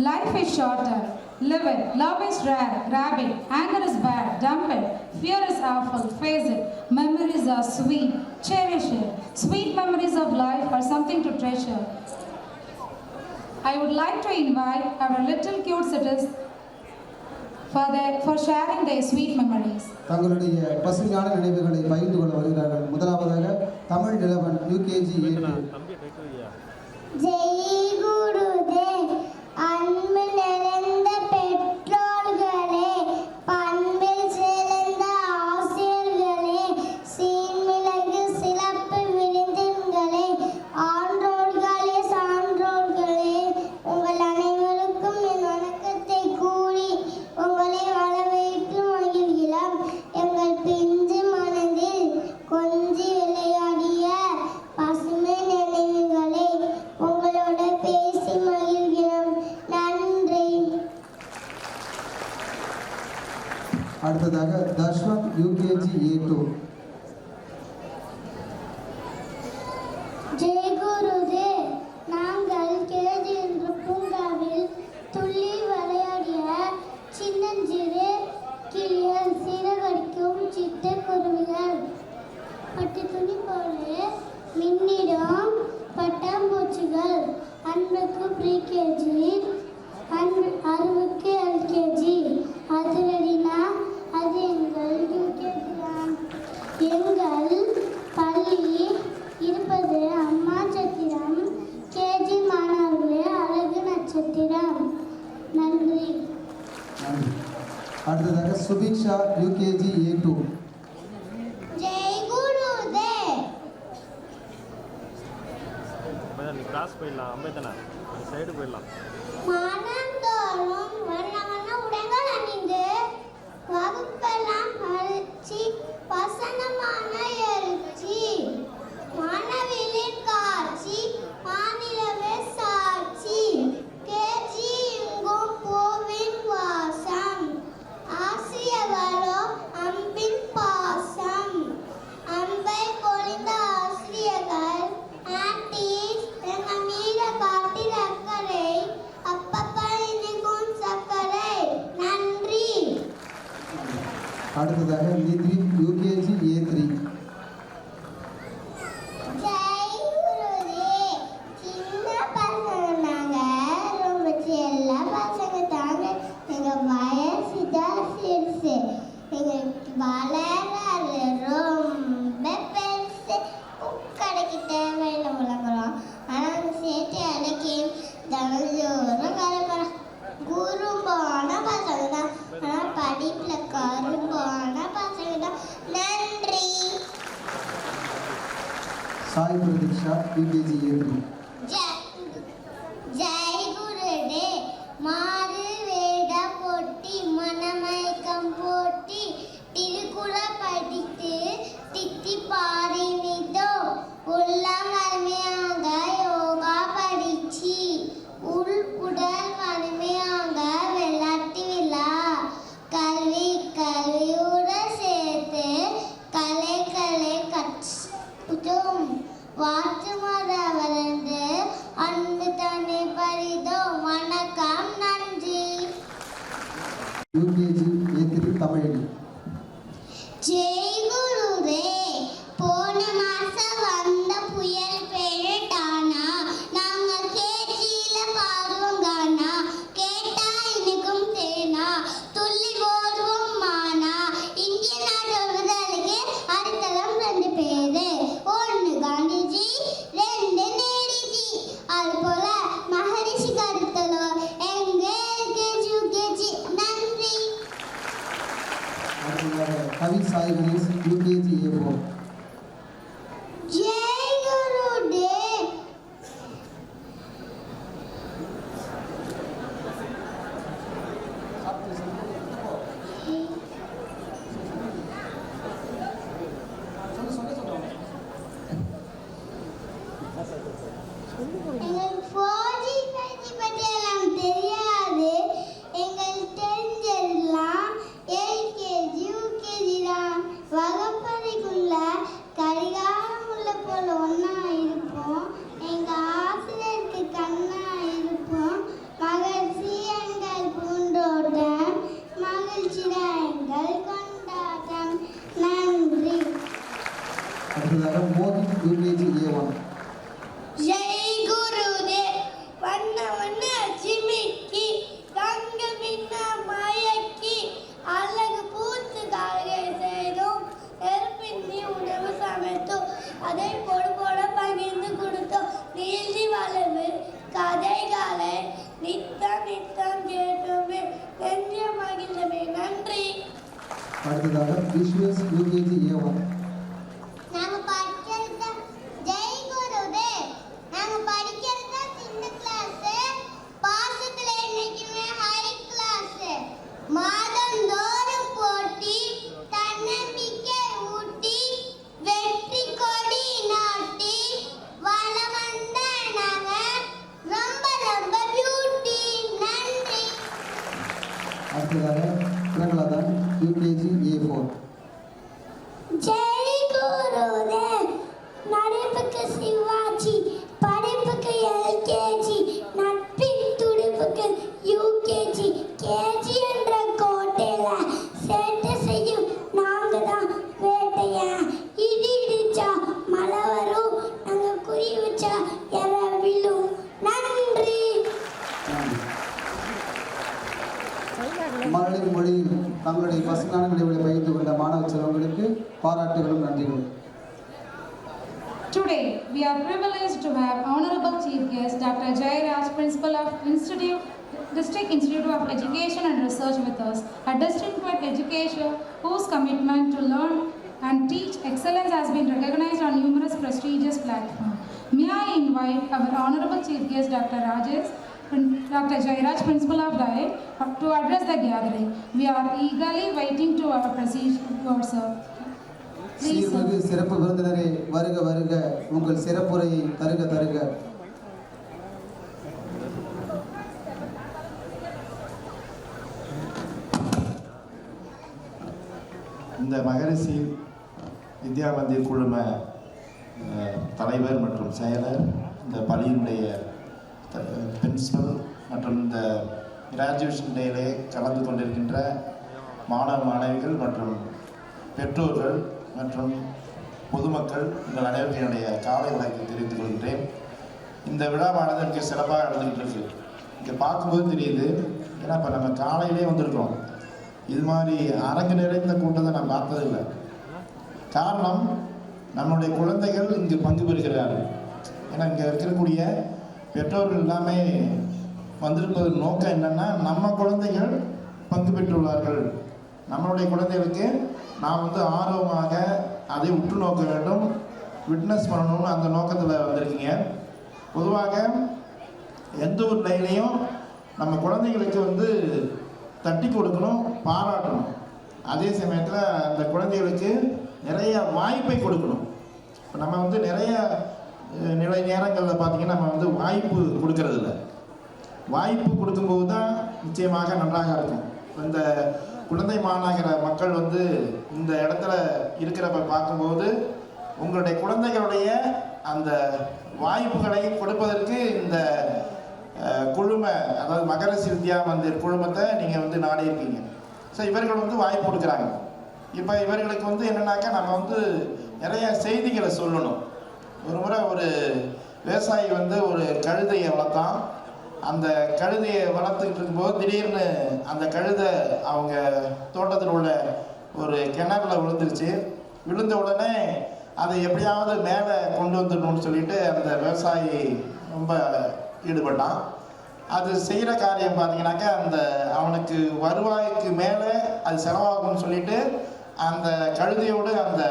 Life is shorter. Live it. Love is rare. Grab it. Anger is bad. Dump it. Fear is awful. Face it. Memories are sweet. Cherish it. Sweet memories of life are something to treasure. I would like to invite our little cute citizens for sharing their sweet memories. தங்களுடைய பசுமையான நினைவுகளை பகிர்ந்து கொள்ள வருகிறார்கள். முதலாவதாக Tamil Nilavan UKG தம்பி right ஐயா. ஜெய் குருதேவ். அன்பு நிறைந்த பெற்றோர்களே, பண்பில் சிறந்த ஆசிரியர்களே, சீன்மிளகு சிறப்பு விருந்தினர்களே, ஆன்றோர்களே, சான்றோர்களே, உங்கள் அனைவருக்கும் என் வணக்கத்தை கூறி உங்களை வரவேற்று மகிழ்கிறோம். எங்கள் பிஞ்சு மனதில் கொஞ்சி விளையாடிய பசுமை நினைவுகளை உங்களோட பேசி மகிழ்கிறோம். நன்றி. அடுத்ததாக தர்ஷன் யூகேஜி A2. ஜெய் குருதேவ். நாங்கள் கேஜி என்ற பூங்காவில் துள்ளி விளையாடிய சின்னஞ்சிறு கிளிகள், சீரகடிக்கும் சிட்டுக்குருவிகள், பட்டு துணி போல மின்னிடும் பட்டாம்பூச்சிகள், அன்புக்கு ப்ரீகேஜி, அறிவுக்கு எல்கேஜி, அதிரடினா அது எங்கள் யூகேஜி தான். எங்கள் பள்ளி இருப்பது அம்மா சத்திரம். கேஜி மாணவர்களே, அழகு நட்சத்திரம். நன்றி. நன்றி. அடுத்ததாக சுபிக்ஷா யூகேஜி A2. ஜெய் குருதேவ். நீ கிராஸ் போயிடலாம், அம்பேத்தனா அந்த சைடு போயிடலாம். மாதந்தோறும் வண்ண வண்ண உடைகள் அணிந்து வகுப்பெல்லாம் அழிச்சி வசனமான எழுச்சி, மாணவிகளின் காட்சி, மாநிலவே சாட்சி, கேஜி இங்கும் பூவின் வாசம், ஆசிரியர்களோ அம்பின் பாசம், அம்பை பொழிந்த ஆசிரியர்கள் ஆன்டீஸ் எங்க மீத காட்டில் அக்கறை, அப்பப்பா இனிக்கும் சக்கரை. நன்றி. அடுத்ததாக நித்வின் யூகேஜி A3. ஜெய் குருதேவ். சின்ன பசங்க நாங்க, ரொம்ப செல்ல பசங்க தாங்க. எங்க வயசு தான் சிறுசு, எங்க வளராது ரொம்ப பெருசு. கடைக்கிட்ட வேலை விளங்குறோம், ஆனால் அந்த சேர்த்து அடக்கி தினந்தோறும் கலக்கிறோம். குறும்பான பசங்க தான், ஆனால் படிப்பில் கரும்பான பசங்க தான். நன்றி. Sai Pratiksha UKG A3. ஜெய் குருதேவ். மாறு வேட போட்டி, மனமயக்கம் போட்டி, திருக்குறள் படித்து திட்டி பாடினோம். உள்ளம் வலிமையாக யோகா படிச்சு, உடல் வலிமையாக விளையாட்டு விழா, கல்வியுடன் சேர்த்து கலை கற்றும், வாத்து மர வளர்ந்து அன்பு தன்னை பறிதோம். வணக்கம். நன்றி. யூகேஜி A3 தமிழில். ஜெய் குருதேவ். போன மாசம் வந்த புயல் பேரு டானா, நாங்க கேஜியில பாடுவோம் கானா, கேட்டா இனிக்கும் தேனா, துள்ளி ஓடுவோம் மானா. இந்திய நாடு விடுதலைக்கு அடித்தளம் 2 பேரு, 1 காந்திஜி, 2 நேருஜி. அது போல மகரிஷி கருத்தலோ எங்க எல்கேஜி யூகேஜி. நன்றி. அடுத்ததாக கவி சாய் கணேஷ் யூகேஜி A4. ஜெய் குருதேவ். எங்களுக்கு 4G 5G பற்றி எல்லாம் தெரியாது. எங்களுக்கு தெரிஞ்சதெல்லாம் எல்கேஜி யூகேஜி தான். வகுப்பறைக்குள்ள கடிகாரம் உள்ள போல ஒன்றா இருப்போம். எங்கள் ஆசிரியருக்கு கண்ணா இருப்போம். மகிழ்ச்சி எங்கள் பூந்தோட்டம், மகிழ்ச்சிதான் எங்கள் கொண்டாட்டம். நன்றி. அடுத்ததாக மோகித் யூகேஜி A1. ஜெய் குருதேவ். வண்ண வண்ண சிமிக்கி, தங்க மின்ன மயக்கி, அதை பொறுப்போட பகிர்ந்து கொடுத்தோம். நீதி வளர்வு கதைகளை நித்தம் நித்தம் கேட்டோமே, நெஞ்ச மகிழ்ந்தமே. நன்றி. அடுத்ததாக விஸ்வேஸ் யூகேஜி A1. நாங்க படிக்கிறது ஜெய் குருதேவ். நாங்க படிக்கிறது சின்ன கிளாஸ், பாசத்துல என்னைக்குமே ஹை கிளாஸ். மாதந்தோறும் போட்டி தன்னம்பிக்கை ஊட்டி வெற்றி கொடி நாட்டி வளம் வந்த நாங்க ரொம்ப ரொம்ப பியூட்டி. நன்றி. அடுத்ததாக பிரகலாதன் யூகேஜி A4. ஜெய் குருதேவ். நடிப்புக்கு சிவாஜி, படிப்புக்கு எல்கேஜி, நட்பின் துடிப்புக்கு யூகேஜி. கேஜி என்ற கோட்டையில சேட்டை செய்யும் நாங்க தான் வேட்டையா. இடி இடிச்சா மழை வரும், நாங்க குறி வச்சா எற விழும். நன்றி. மகளிர் மொழியில் தங்களுடைய பசுமையான நினைவுகளை பகிர்ந்து கொண்ட மாணவ செல்வங்களுக்கு பாராட்டுகளும் நன்றிகளும். Today, we are privileged to have Honorable Chief Guest Dr. Jairaj, Principal of District Institute of Education and Research with us, a distinguished educator whose commitment to learn and teach excellence has been recognized on numerous prestigious platforms. May I invite our Honorable Chief Guest Dr. Jairaj, Principal of DIET, to address the gathering. We are eagerly waiting to our proceed, sir. Please, sir. சீர்மிகு சிறப்பு விருந்தினரே, வருக வருக, உங்கள் சிறப்புரையை தருக தருக. இந்த மகரிஷி வித்யா மந்திர் குழும தலைவர் மற்றும் செயலர், இந்த பள்ளியினுடைய பிரின்சிபல் மற்றும் இந்த கிராஜுவேஷன் டேயிலே கலந்து கொண்டிருக்கின்ற மாணவ மாணவிகள் மற்றும் பெற்றோர்கள் மற்றும் பொதுமக்கள், உங்கள் அனைவருக்கும் என்னுடைய காலை வணக்கத்தை தெரிவித்துக் கொள்கிறேன். இந்த விழாவானது மிக சிறப்பாக நடந்துகிட்டு இருக்கு. இங்கே பார்க்கும்போது தெரியுது. ஏன்னா இப்போ நம்ம காலையிலே வந்திருக்கோம். இது மாதிரி அரங்கு நிறைந்த கூட்டத்தை நான் பார்த்ததில்லை. காரணம், நம்மளுடைய குழந்தைகள் இங்கு பங்கு பெறுகிறார்கள். ஏன்னா இங்கே இருக்கக்கூடிய பெற்றோர்கள் எல்லாமே வந்திருப்பதன் நோக்கம் என்னென்னா, நம்ம குழந்தைகள் பங்கு பெற்றுள்ளார்கள், நம்மளுடைய குழந்தைகளுக்கு நாம் வந்து ஆர்வமாக அதை உற்று நோக்க வேண்டும், விட்னஸ் பண்ணணும்னு அந்த நோக்கத்தில் வந்திருக்கீங்க. பொதுவாக எந்த ஒரு நிலையிலையும் நம்ம குழந்தைகளுக்கு வந்து தட்டி கொடுக்கணும், பாராட்டணும். அதே சமயத்தில் அந்த குழந்தைகளுக்கு நிறைய வாய்ப்பை கொடுக்கணும். இப்போ நம்ம வந்து நிறைய நிலை நேரங்களில் பார்த்திங்கன்னா நம்ம வந்து வாய்ப்பு கொடுக்கறதில்ல. வாய்ப்பு கொடுக்கும்போது தான் நிச்சயமாக நன்றாக இருக்கும். இந்த குழந்தை மாநகர மக்கள் வந்து இந்த இடத்துல இருக்கிறப்ப பார்க்கும்போது உங்களுடைய குழந்தைகளுடைய அந்த வாய்ப்புகளை கொடுப்பதற்கு இந்த குழும, அதாவது மகரிஷி வித்யா மந்திர் குழுமத்தை நீங்கள் வந்து நாடி இருக்கீங்க. ஸோ இவர்கள் வந்து வாய்ப்பு கொடுக்குறாங்க. இப்போ இவர்களுக்கு வந்து என்னென்னாக்கா, நம்ம வந்து நிறைய செய்திகளை சொல்லணும். ஒரு முறை ஒரு விவசாயி வந்து ஒரு கழுதையை வளர்த்தான். அந்த கழுதையை வளர்த்துக்கிட்டு இருக்கும்போது திடீர்னு அந்த கழுதை அவங்க தோட்டத்தில் உள்ள ஒரு கிணறுல விழுந்துருச்சு. விழுந்த உடனே அதை எப்படியாவது மேலே கொண்டு வந்துடணும்னு சொல்லிட்டு அந்த விவசாயி ரொம்ப ஈடுபட்டான். அது செய்கிற காரியம் பார்த்தீங்கன்னாக்கா, அந்த அவனுக்கு வருவாய்க்கு மேலே அது செலவாகும்னு சொல்லிட்டு அந்த கழுதையோடு அந்த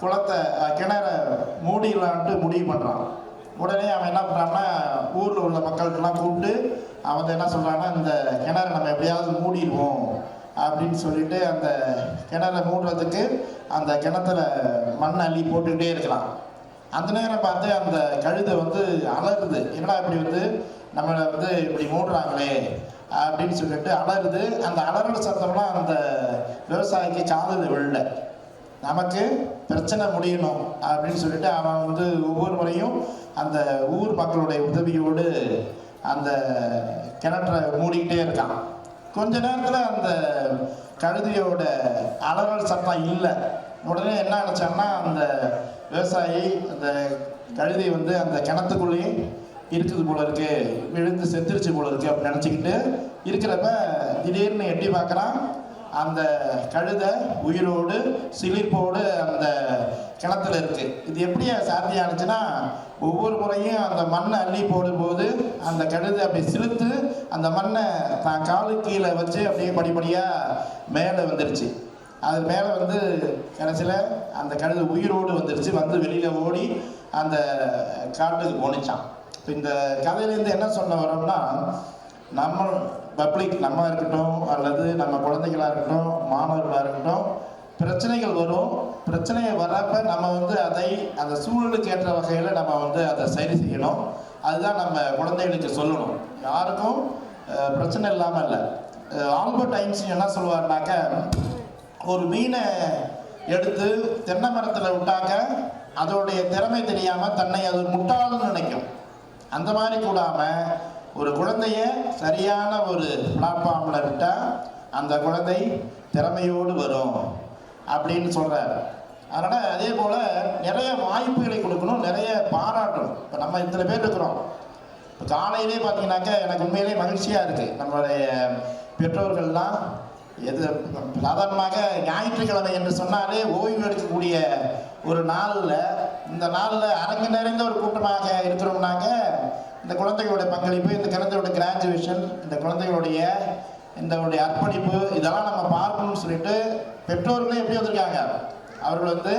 குளத்தை கிணற மூடிடலான்ட்டு முடிவு பண்ணுறான். உடனே அவன் என்ன பண்ணுறான்னா, ஊரில் உள்ள மக்கள்கிட்டலாம் கூப்பிட்டு அவன் என்ன சொல்கிறான்னா, இந்த கிணறை நம்ம எப்படியாவது மூடிடுவோம் அப்படின்னு சொல்லிட்டு அந்த கிணறை மூடுறதுக்கு அந்த கிணத்துல மண் அள்ளி போட்டுக்கிட்டே இருக்கலாம். அந்த நேரம் பார்த்து அந்த கழுதை வந்து அலறுது. என்னடா இப்படி வந்து நம்மளை வந்து இப்படி மூடுறாங்களே அப்படின்னு சொல்லிட்டு அலறுது. அந்த அலறல் சத்தம்லாம் அந்த விவசாயிக்கு காதில் விழல. நமக்கு பிரச்சனை முடியணும் அப்படின்னு சொல்லிட்டு அவன் வந்து ஒவ்வொரு முறையும் அந்த ஊர் மக்களுடைய உதவியோடு அந்த கிணற்றை மூடிக்கிட்டே இருக்கான். கொஞ்ச நேரத்தில் அந்த கழுதையோட அலறல் சத்தம் இல்லை. உடனே என்ன நினச்சான்னா, அந்த விவசாயி அந்த கழுதை வந்து அந்த கிணத்துக்குள்ளேயே இருக்குது போல இருக்கு, விழுந்து செத்துருச்சு போல இருக்கு அப்படின்னு நினச்சிக்கிட்டு இருக்கிறப்ப திடீர்னு எட்டி பார்க்குறான். அந்த கழுதை உயிரோடு சிலிர்ப்போடு அந்த கிணத்துல இருக்கு. இது எப்படி சாத்தியானுச்சுன்னா, ஒவ்வொரு முறையும் அந்த மண்ணை அள்ளி போடும்போது அந்த கழுதை அப்படி சிலுத்து அந்த மண்ணை தான் காலு கீழே வச்சு அப்படியே படிப்படியாக மேலே வந்துருச்சு. அது மேலே வந்து கடைசியில் அந்த கழுதை உயிரோடு வந்துருச்சு. வந்து வெளியில் ஓடி அந்த காட்டுக்கு போனிச்சான். இப்போ இந்த கதையிலேருந்து என்ன சொன்ன வரோம்னா, நம்ம பப்ளிக் நம்ம இருக்கட்டும் அல்லது நம்ம குழந்தைகளாக இருக்கட்டும் மாணவர்களாக இருக்கட்டும், பிரச்சனைகள் வரும். பிரச்சனையை வரப்ப நம்ம வந்து அதை அந்த சூழலுக்கு ஏற்ற வகையில் நம்ம வந்து அதை சரி செய்யணும். அதுதான் நம்ம குழந்தைகளுக்கு சொல்லணும். யாருக்கும் பிரச்சனை இல்லாமல் இல்லை. ஆல்பர்ட் ஐன்ஸ்டீன் என்ன சொல்லுவார்னாக்க, ஒரு மீனை எடுத்து தென்னை மரத்தில் விட்டாக்க அதோடைய திறமை தெரியாமல் தன்னை அது முட்டாள்னு நினைக்கும். அந்த மாதிரி கூடாமல் ஒரு குழந்தைய சரியான ஒரு பிளாட்ஃபார்மில் விட்டால் அந்த குழந்தை திறமையோடு வரும் அப்படின்னு சொல்கிறார். அதனால் அதே போல் நிறைய வாய்ப்புகளை கொடுக்கணும், நிறைய பாராட்டணும். இப்போ நம்ம இத்தனை பேர் இருக்கிறோம். இப்போ காலையிலே பார்த்தீங்கன்னாக்கா எனக்கு உண்மையிலே மகிழ்ச்சியாக இருக்குது. நம்மளுடைய பெற்றோர்கள்லாம் எது சாதாரணமாக ஞாயிற்றுக்கிழமை என்று சொன்னாலே ஓய்வு எடுக்கக்கூடிய ஒரு நாளில், இந்த நாளில் அரங்கு நிறைந்த ஒரு கூட்டமாக இருக்கிறோம்னாக்க இந்த குழந்தைகளுடைய பங்களிப்பு, இந்த குழந்தையோட கிராஜுவேஷன், இந்த குழந்தைகளுடைய இந்த அர்ப்பணிப்பு இதெல்லாம் நம்ம பார்க்கணும்னு சொல்லிட்டு பெற்றோர்களே எப்படி வந்திருக்காங்க. அவர்கள் வந்து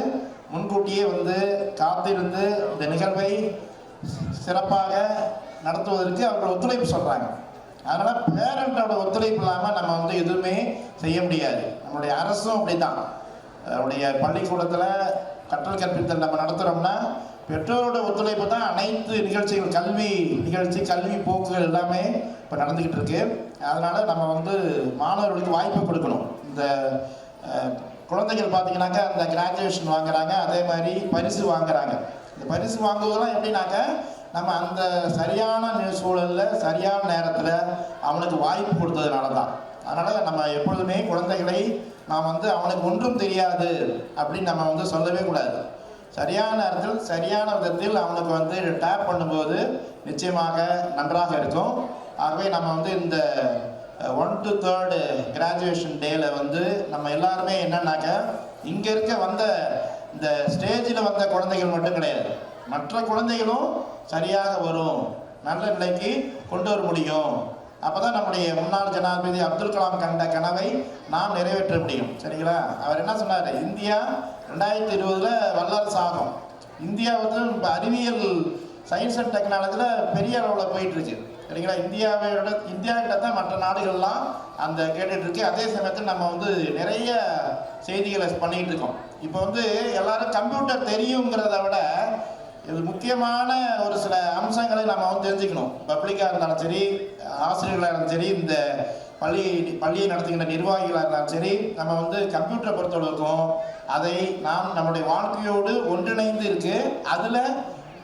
முன்கூட்டியே வந்து காத்திருந்து இந்த நிகழ்வை சிறப்பாக நடத்துவதற்கு அவர்கள் ஒத்துழைப்பு சொல்கிறாங்க. அதனால் பேரண்டோட ஒத்துழைப்பு இல்லாமல் நம்ம வந்து எதுவுமே செய்ய முடியாது. நம்மளுடைய அரசும் அப்படி தான். அவருடைய பள்ளிக்கூடத்தில் கற்றல் கற்பித்தல் நம்ம நடத்துகிறோம்னா பெற்றோரோட ஒத்துழைப்பு தான் அனைத்து நிகழ்ச்சிகள், கல்வி நிகழ்ச்சி, கல்வி போக்குகள் எல்லாமே இப்போ நடந்துக்கிட்டு இருக்கு. அதனால் நம்ம வந்து மாணவர்களுக்கு வாய்ப்பு கொடுக்கணும். இந்த குழந்தைகள் பார்த்தீங்கன்னாக்கா அந்த கிராஜுவேஷன் வாங்குறாங்க, அதே மாதிரி பரிசு வாங்குறாங்க. இந்த பரிசு வாங்குவதெல்லாம் எப்படின்னாக்க நம்ம அந்த சரியான சூழலில் சரியான நேரத்தில் அவனுக்கு வாய்ப்பு கொடுத்ததுனால தான். அதனால் நம்ம எப்பொழுதுமே குழந்தைகளை நாம் வந்து அவனுக்கு ஒன்றும் தெரியாது அப்படின்னு நம்ம வந்து சொல்லவே கூடாது. சரியான நேரத்தில் சரியான விதத்தில் அவனுக்கு வந்து டேப் பண்ணும்போது நிச்சயமாக நன்றாக இருக்கும். ஆகவே நம்ம வந்து இந்த 1 to 3rd கிராஜுவேஷன் டேல வந்து நம்ம எல்லாருமே என்னன்னாக்க இங்கே இருக்க வந்த இந்த ஸ்டேஜில் வந்த குழந்தைகள் மட்டும் கிடையாது, மற்ற குழந்தைகளும் சரியாக வரும், நல்ல நிலைக்கு கொண்டு வர முடியும். அப்போ தான் நம்முடைய முன்னாள் ஜனாதிபதி அப்துல் கலாம் கண்ட கனவை நாம் நிறைவேற்ற முடியும். சரிங்களா? அவர் என்ன சொன்னார், இந்தியா 2020 வல்லரசு ஆகும். இந்தியா வந்து இப்போ அறிவியல், சயின்ஸ் அண்ட் டெக்னாலஜியில் பெரிய அளவில் போயிட்டுருக்கு. சரிங்களா? இந்தியா கிட்ட தான் மற்ற நாடுகள்லாம் அந்த கேட்டுட்ருக்கு. அதே சமயத்தில் நம்ம வந்து நிறைய செய்திகளை பண்ணிகிட்டு இருக்கோம். இப்போ வந்து எல்லாரும் கம்ப்யூட்டர் தெரியுங்கிறத விட இது முக்கியமான ஒரு சில அம்சங்களை நம்ம வந்து தெரிஞ்சுக்கணும். பப்ளிக்காக இருந்தாலும் சரி, ஆசிரியர்களாக இருந்தாலும் சரி, இந்த பள்ளியை நடத்துகின்ற நிர்வாகிகளாக இருந்தாலும் சரி, நம்ம வந்து கம்ப்யூட்டரை பொறுத்தளவுக்கும் அதை நாம் நம்முடைய வாழ்க்கையோடு ஒன்றிணைந்து இருக்கு. அதில்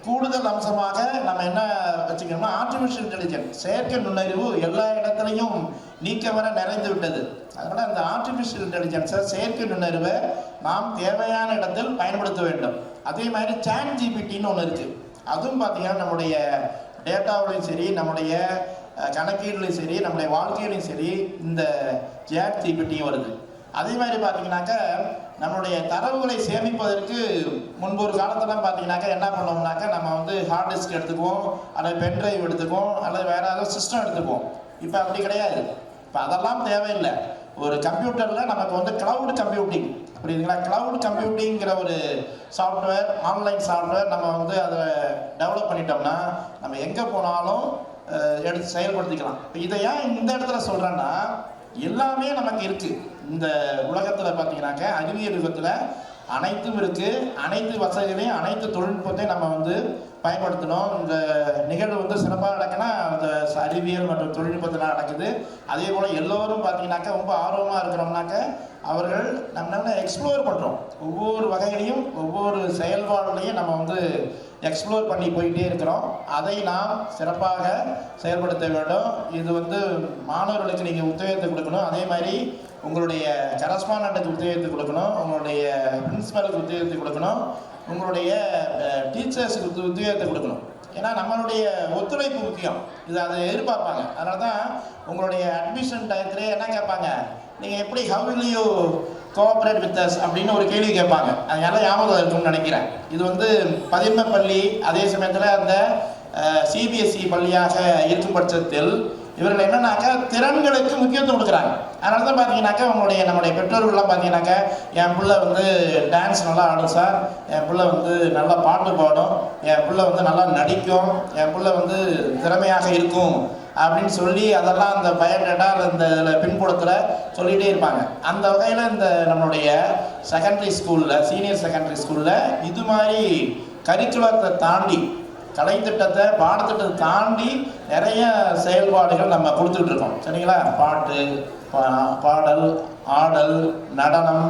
கூடுதல் அம்சமாக நம்ம என்ன வச்சுக்கணும்னா, ஆர்டிஃபிஷியல் இன்டெலிஜென்ஸ், செயற்கை நுண்ணறிவு எல்லா இடத்துலையும் நீக்கமர நிறைந்து விட்டது. அதனால் அந்த ஆர்டிஃபிஷியல் இன்டெலிஜென்ஸை, செயற்கை நுண்ணறிவை நாம் தேவையான இடத்தில் பயன்படுத்த வேண்டும். அதே மாதிரி சாட் ஜிபிடின்னு ஒன்று இருக்குது. அதுவும் பார்த்தீங்கன்னா நம்முடைய டேட்டாவிலையும் சரி, நம்முடைய கணக்கீடுலையும் சரி, நம்முடைய வாழ்க்கையிலையும் சரி இந்த சாட் ஜிபிடியும் வருது. அதே மாதிரி பார்த்தீங்கன்னாக்கா நம்மளுடைய தரவுகளை சேமிப்பதற்கு முன்பு ஒரு காலத்தெல்லாம் பார்த்தீங்கன்னாக்கா என்ன பண்ணுவோம்னாக்கா நம்ம வந்து ஹார்ட் டிஸ்க் எடுத்துக்குவோம், அல்லது பென்ட்ரைவ் எடுத்துக்குவோம், அல்லது வேறு ஏதாவது சிஸ்டம் எடுத்துக்குவோம். இப்போ அப்படி கிடையாது. இப்போ அதெல்லாம் தேவையில்லை. ஒரு கம்ப்யூட்டரில் நமக்கு வந்து கிளவுட் கம்ப்யூட்டிங், புரியுதுங்களா? கிளவுட் கம்ப்யூட்டிங்கிற ஒரு சாஃப்ட்வேர், ஆன்லைன் சாஃப்ட்வேர் நம்ம வந்து அதை டெவலப் பண்ணிட்டோம்னா நம்ம எங்கே போனாலும் எடுத்து செயல்படுத்திக்கலாம். இப்போ இதை ஏன் இந்த இடத்துல சொல்கிறேன்னா, எல்லாமே நமக்கு இருக்குது. இந்த உலகத்தில் பார்த்தீங்கன்னாக்க அறிவியல் யுகத்தில் அனைத்தும் இருக்குது. அனைத்து வசதிகளையும், அனைத்து தொழில்நுட்பத்தையும் நம்ம வந்து பயன்படுத்தணும். இந்த நிகழ்வு வந்து சிறப்பாக நடக்குன்னா அந்த அறிவியல் மற்றும் தொழில்நுட்பத்தில் நடக்குது. அதே போல் எல்லோரும் பார்த்தீங்கன்னாக்கா ரொம்ப ஆர்வமாக இருக்கிறோம்னாக்க அவர்கள் நம்ம எக்ஸ்ப்ளோர் பண்ணுறோம். ஒவ்வொரு வகையிலையும் ஒவ்வொரு செயல்பாடுலையும் நம்ம வந்து எக்ஸ்ப்ளோர் பண்ணி போயிட்டே இருக்கிறோம். அதை நாம் சிறப்பாக செயல்படுத்த வேண்டும். இது வந்து மாணவர்களுக்கு நீங்கள் உத்வேகத்தை கொடுக்கணும். அதே மாதிரி உங்களுடைய கரஸ்பாண்டன்ட்டுக்கு உத்வேகத்தை கொடுக்கணும், உங்களுடைய பிரின்சிபலுக்கு உத்வேகத்தை கொடுக்கணும், உங்களுடைய டீச்சர்ஸுக்கு உத்வேகத்தை கொடுக்கணும். ஏன்னா நம்மளுடைய ஒத்துழைப்பு முக்கியம். இது அதை எதிர்பார்ப்பாங்க. அதனால தான் உங்களுடைய அட்மிஷன் டயத்திலே என்ன கேட்பாங்க, நீங்கள் எப்படி how will you cooperate with us அப்படின்னு ஒரு கேள்வி கேட்பாங்க. அது எல்லாம் ஞாபகம் இருக்கும்னு நினைக்கிறேன். இது வந்து பதின்ம பள்ளி, அதே சமயத்தில் அந்த சிபிஎஸ்இ பள்ளியாக இருக்கும் பட்சத்தில் இவர்கள் என்னன்னாக்கா திறன்களுக்கு முக்கியத்துவம் கொடுக்குறாங்க. அதனால தான் பார்த்தீங்கன்னாக்கா நம்முடைய பெற்றோர்கள்லாம் பார்த்தீங்கன்னாக்கா என் பிள்ளை வந்து டான்ஸ் நல்லா ஆடும் சார், என் பிள்ளை வந்து நல்லா பாட்டு பாடும், என் பிள்ளை வந்து நல்லா நடிக்கும், என் பிள்ளை வந்து திறமையாக இருக்கும் அப்படின்னு சொல்லி அதெல்லாம் அந்த பயோடேட்டா இந்த இதில் பின்புலத்தில் சொல்லிகிட்டே இருப்பாங்க. அந்த வகையில் இந்த நம்மளுடைய செகண்டரி ஸ்கூலில், சீனியர் செகண்டரி ஸ்கூலில் இது மாதிரி கரிக்குலத்தை தாண்டி, கலைத்திட்டத்தை பாடத்திட்டத்தை தாண்டி நிறைய செயல்பாடுகள் நம்ம கொடுத்துட்டு இருக்கோம். சரிங்களா? பாட்டு, பாடல், ஆடல், நடனம்,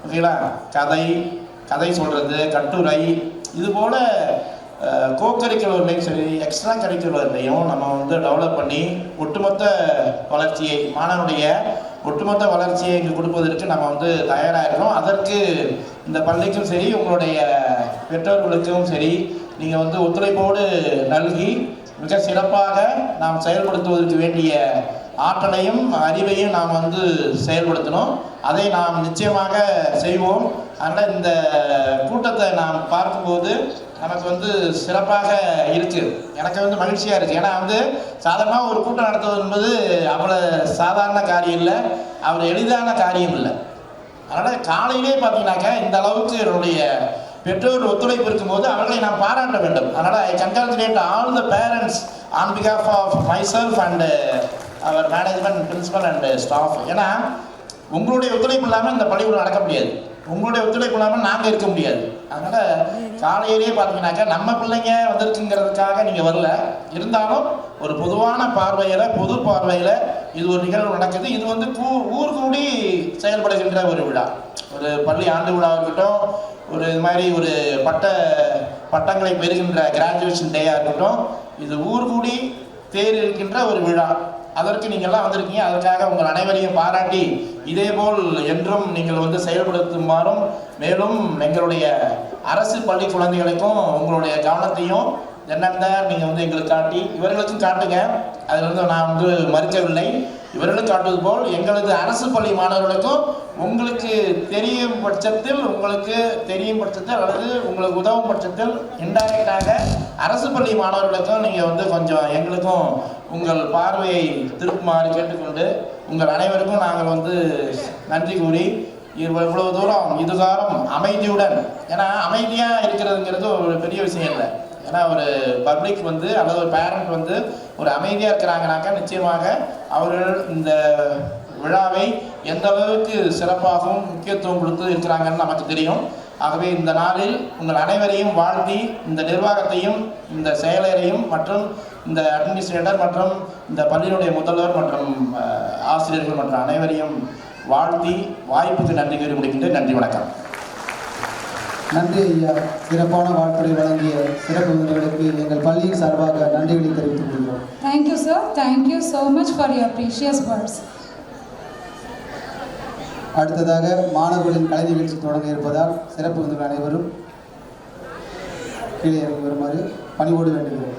ஓகேங்களா, கதை சொல்கிறது, கட்டுரை, இதுபோல் கோகரிக்குலர்லையும் சரி எக்ஸ்ட்ரா கரிக்குலர்லையும் நம்ம வந்து டெவலப் பண்ணி ஒட்டுமொத்த வளர்ச்சியை, மாணவனுடைய ஒட்டுமொத்த வளர்ச்சியை இங்கே கொடுப்பதற்கு நம்ம வந்து தயாராக இருக்கிறோம். அதற்கு இந்த பள்ளிக்கும் சரி உங்களுடைய பெற்றோர்களுக்கும் சரி நீங்கள் வந்து ஒத்துழைப்போடு நல்கி மிக சிறப்பாக நாம் செயல்படுத்துவதற்கு வேண்டிய ஆற்றலையும் அறிவையும் நாம் வந்து செயல்படுத்தணும். அதை நாம் நிச்சயமாக செய்வோம். அதனால் இந்த கூட்டத்தை நாம் பார்க்கும்போது நமக்கு வந்து சிறப்பாக இருக்குது. எனக்கு வந்து மகிழ்ச்சியாக இருக்குது. ஏன்னா வந்து சாதாரணமாக ஒரு கூட்டம் நடத்துவது என்பது அவ்வளோ சாதாரண காரியம் இல்லை, அவ்வளோ எளிதான காரியம் இல்லை. அதனால் காலையிலே பார்த்தீங்கன்னாக்கா இந்த அளவுக்கு என்னுடைய பெற்றோர் ஒத்துழைப்பு இருக்கும்போது அவர்களை நாம் பாராட்ட வேண்டும். அதனால் I congratulate all the parents on பிகாஃப் of myself and our management, principal and staff. ஏன்னா உங்களுடைய ஒத்துழைப்பு இல்லாமல் இந்த பள்ளிக்கூடம் நடக்க முடியாது, உங்களுடைய ஒத்துழைப்பு இல்லாமல் நாங்கள் இருக்க முடியாது. அதனால் காலையிலேயே பார்த்தீங்கன்னாக்கா நம்ம பிள்ளைங்க வந்திருக்குங்கிறதுக்காக நீங்கள் வரல, இருந்தாலும் ஒரு பொதுவான பார்வையில், பொது பார்வையில் இது ஒரு நிகழ்வு நடக்குது. இது வந்து ஊர் கூடி செயல்படுகின்ற ஒரு விழா, ஒரு பள்ளி ஆண்டு விழா இருக்கட்டும், ஒரு இது மாதிரி ஒரு பட்டங்களை பெறுகின்ற கிராஜுவேஷன் டேயாக இருக்கட்டும், இது ஊர் கூடி தேர் இருக்கின்ற ஒரு விழா. அதற்கு நீங்கள்லாம் வந்திருக்கீங்க. அதற்காக உங்கள் அனைவரையும் பாராட்டி இதேபோல் என்றும் நீங்கள் வந்து செயல்படுத்துமாறும், மேலும் எங்களுடைய அரசு பள்ளி குழந்தைகளுக்கும் உங்களுடைய கவனத்தையும் என்னென்ன நீங்கள் வந்து எங்களுக்கு காட்டி இவர்களுக்கும் காட்டுங்க. அதில் வந்து நான் வந்து மறுக்கவில்லை. இவர்களும் காட்டுவது போல் எங்களது அரசு பள்ளி மாணவர்களுக்கும் உங்களுக்கு தெரியும் பட்சத்தில் அல்லது உங்களுக்கு உதவும் பட்சத்தில் இன்டைரக்டாக அரசு பள்ளி மாணவர்களுக்கும் நீங்கள் வந்து கொஞ்சம் எங்களுக்கும் உங்கள் பார்வையை திருப்புமாறு கேட்டுக்கொண்டு உங்கள் அனைவருக்கும் நாங்கள் வந்து நன்றி கூறி இவ்வளவு தூரம் இதுகாரம் அமைதியுடன், ஏன்னா அமைதியாக இருக்கிறதுங்கிறது ஒரு பெரிய விஷயம் இல்லை. ஏன்னா ஒரு பப்ளிக் வந்து அல்லது ஒரு பேரண்ட் வந்து ஒரு அமைதியாக இருக்கிறாங்கனாக்கா நிச்சயமாக அவர்கள் இந்த விழாவை எந்த அளவுக்கு சிறப்பாகவும் முக்கியத்துவம் கொடுத்து இருக்கிறாங்கன்னு நமக்கு தெரியும். ஆகவே இந்த நாளில் உங்கள் அனைவரையும் வாழ்த்தி, இந்த நிர்வாகத்தையும் இந்த செயலரையும் மற்றும் இந்த அட்மினிஸ்ட்ரேட்டர் மற்றும் இந்த பள்ளியினுடைய முதல்வர் மற்றும் ஆசிரியர்கள் மற்றும் அனைவரையும் வாழ்த்தி வாய்ப்புக்கு நன்றி கூறி முடிக்கின்றேன். நன்றி, வணக்கம். நன்றி ஐயா. சிறப்பான வாழ்த்துறை வழங்கிய சிறப்பு விருந்தினர்களுக்கு எங்கள் பள்ளியின் சார்பாக நன்றிகளை தெரிவித்துக் கொள்கிறோம். Thank you, sir. Thank you so much for your precious words. அடுத்ததாக மாணவர்களின் கலை நிகழ்ச்சி தொடங்க இருப்பதால் சிறப்பு விருந்தினர் அனைவரும் கீழே இறங்கி வருமாறு பணிவோடு வேண்டுகிறோம்.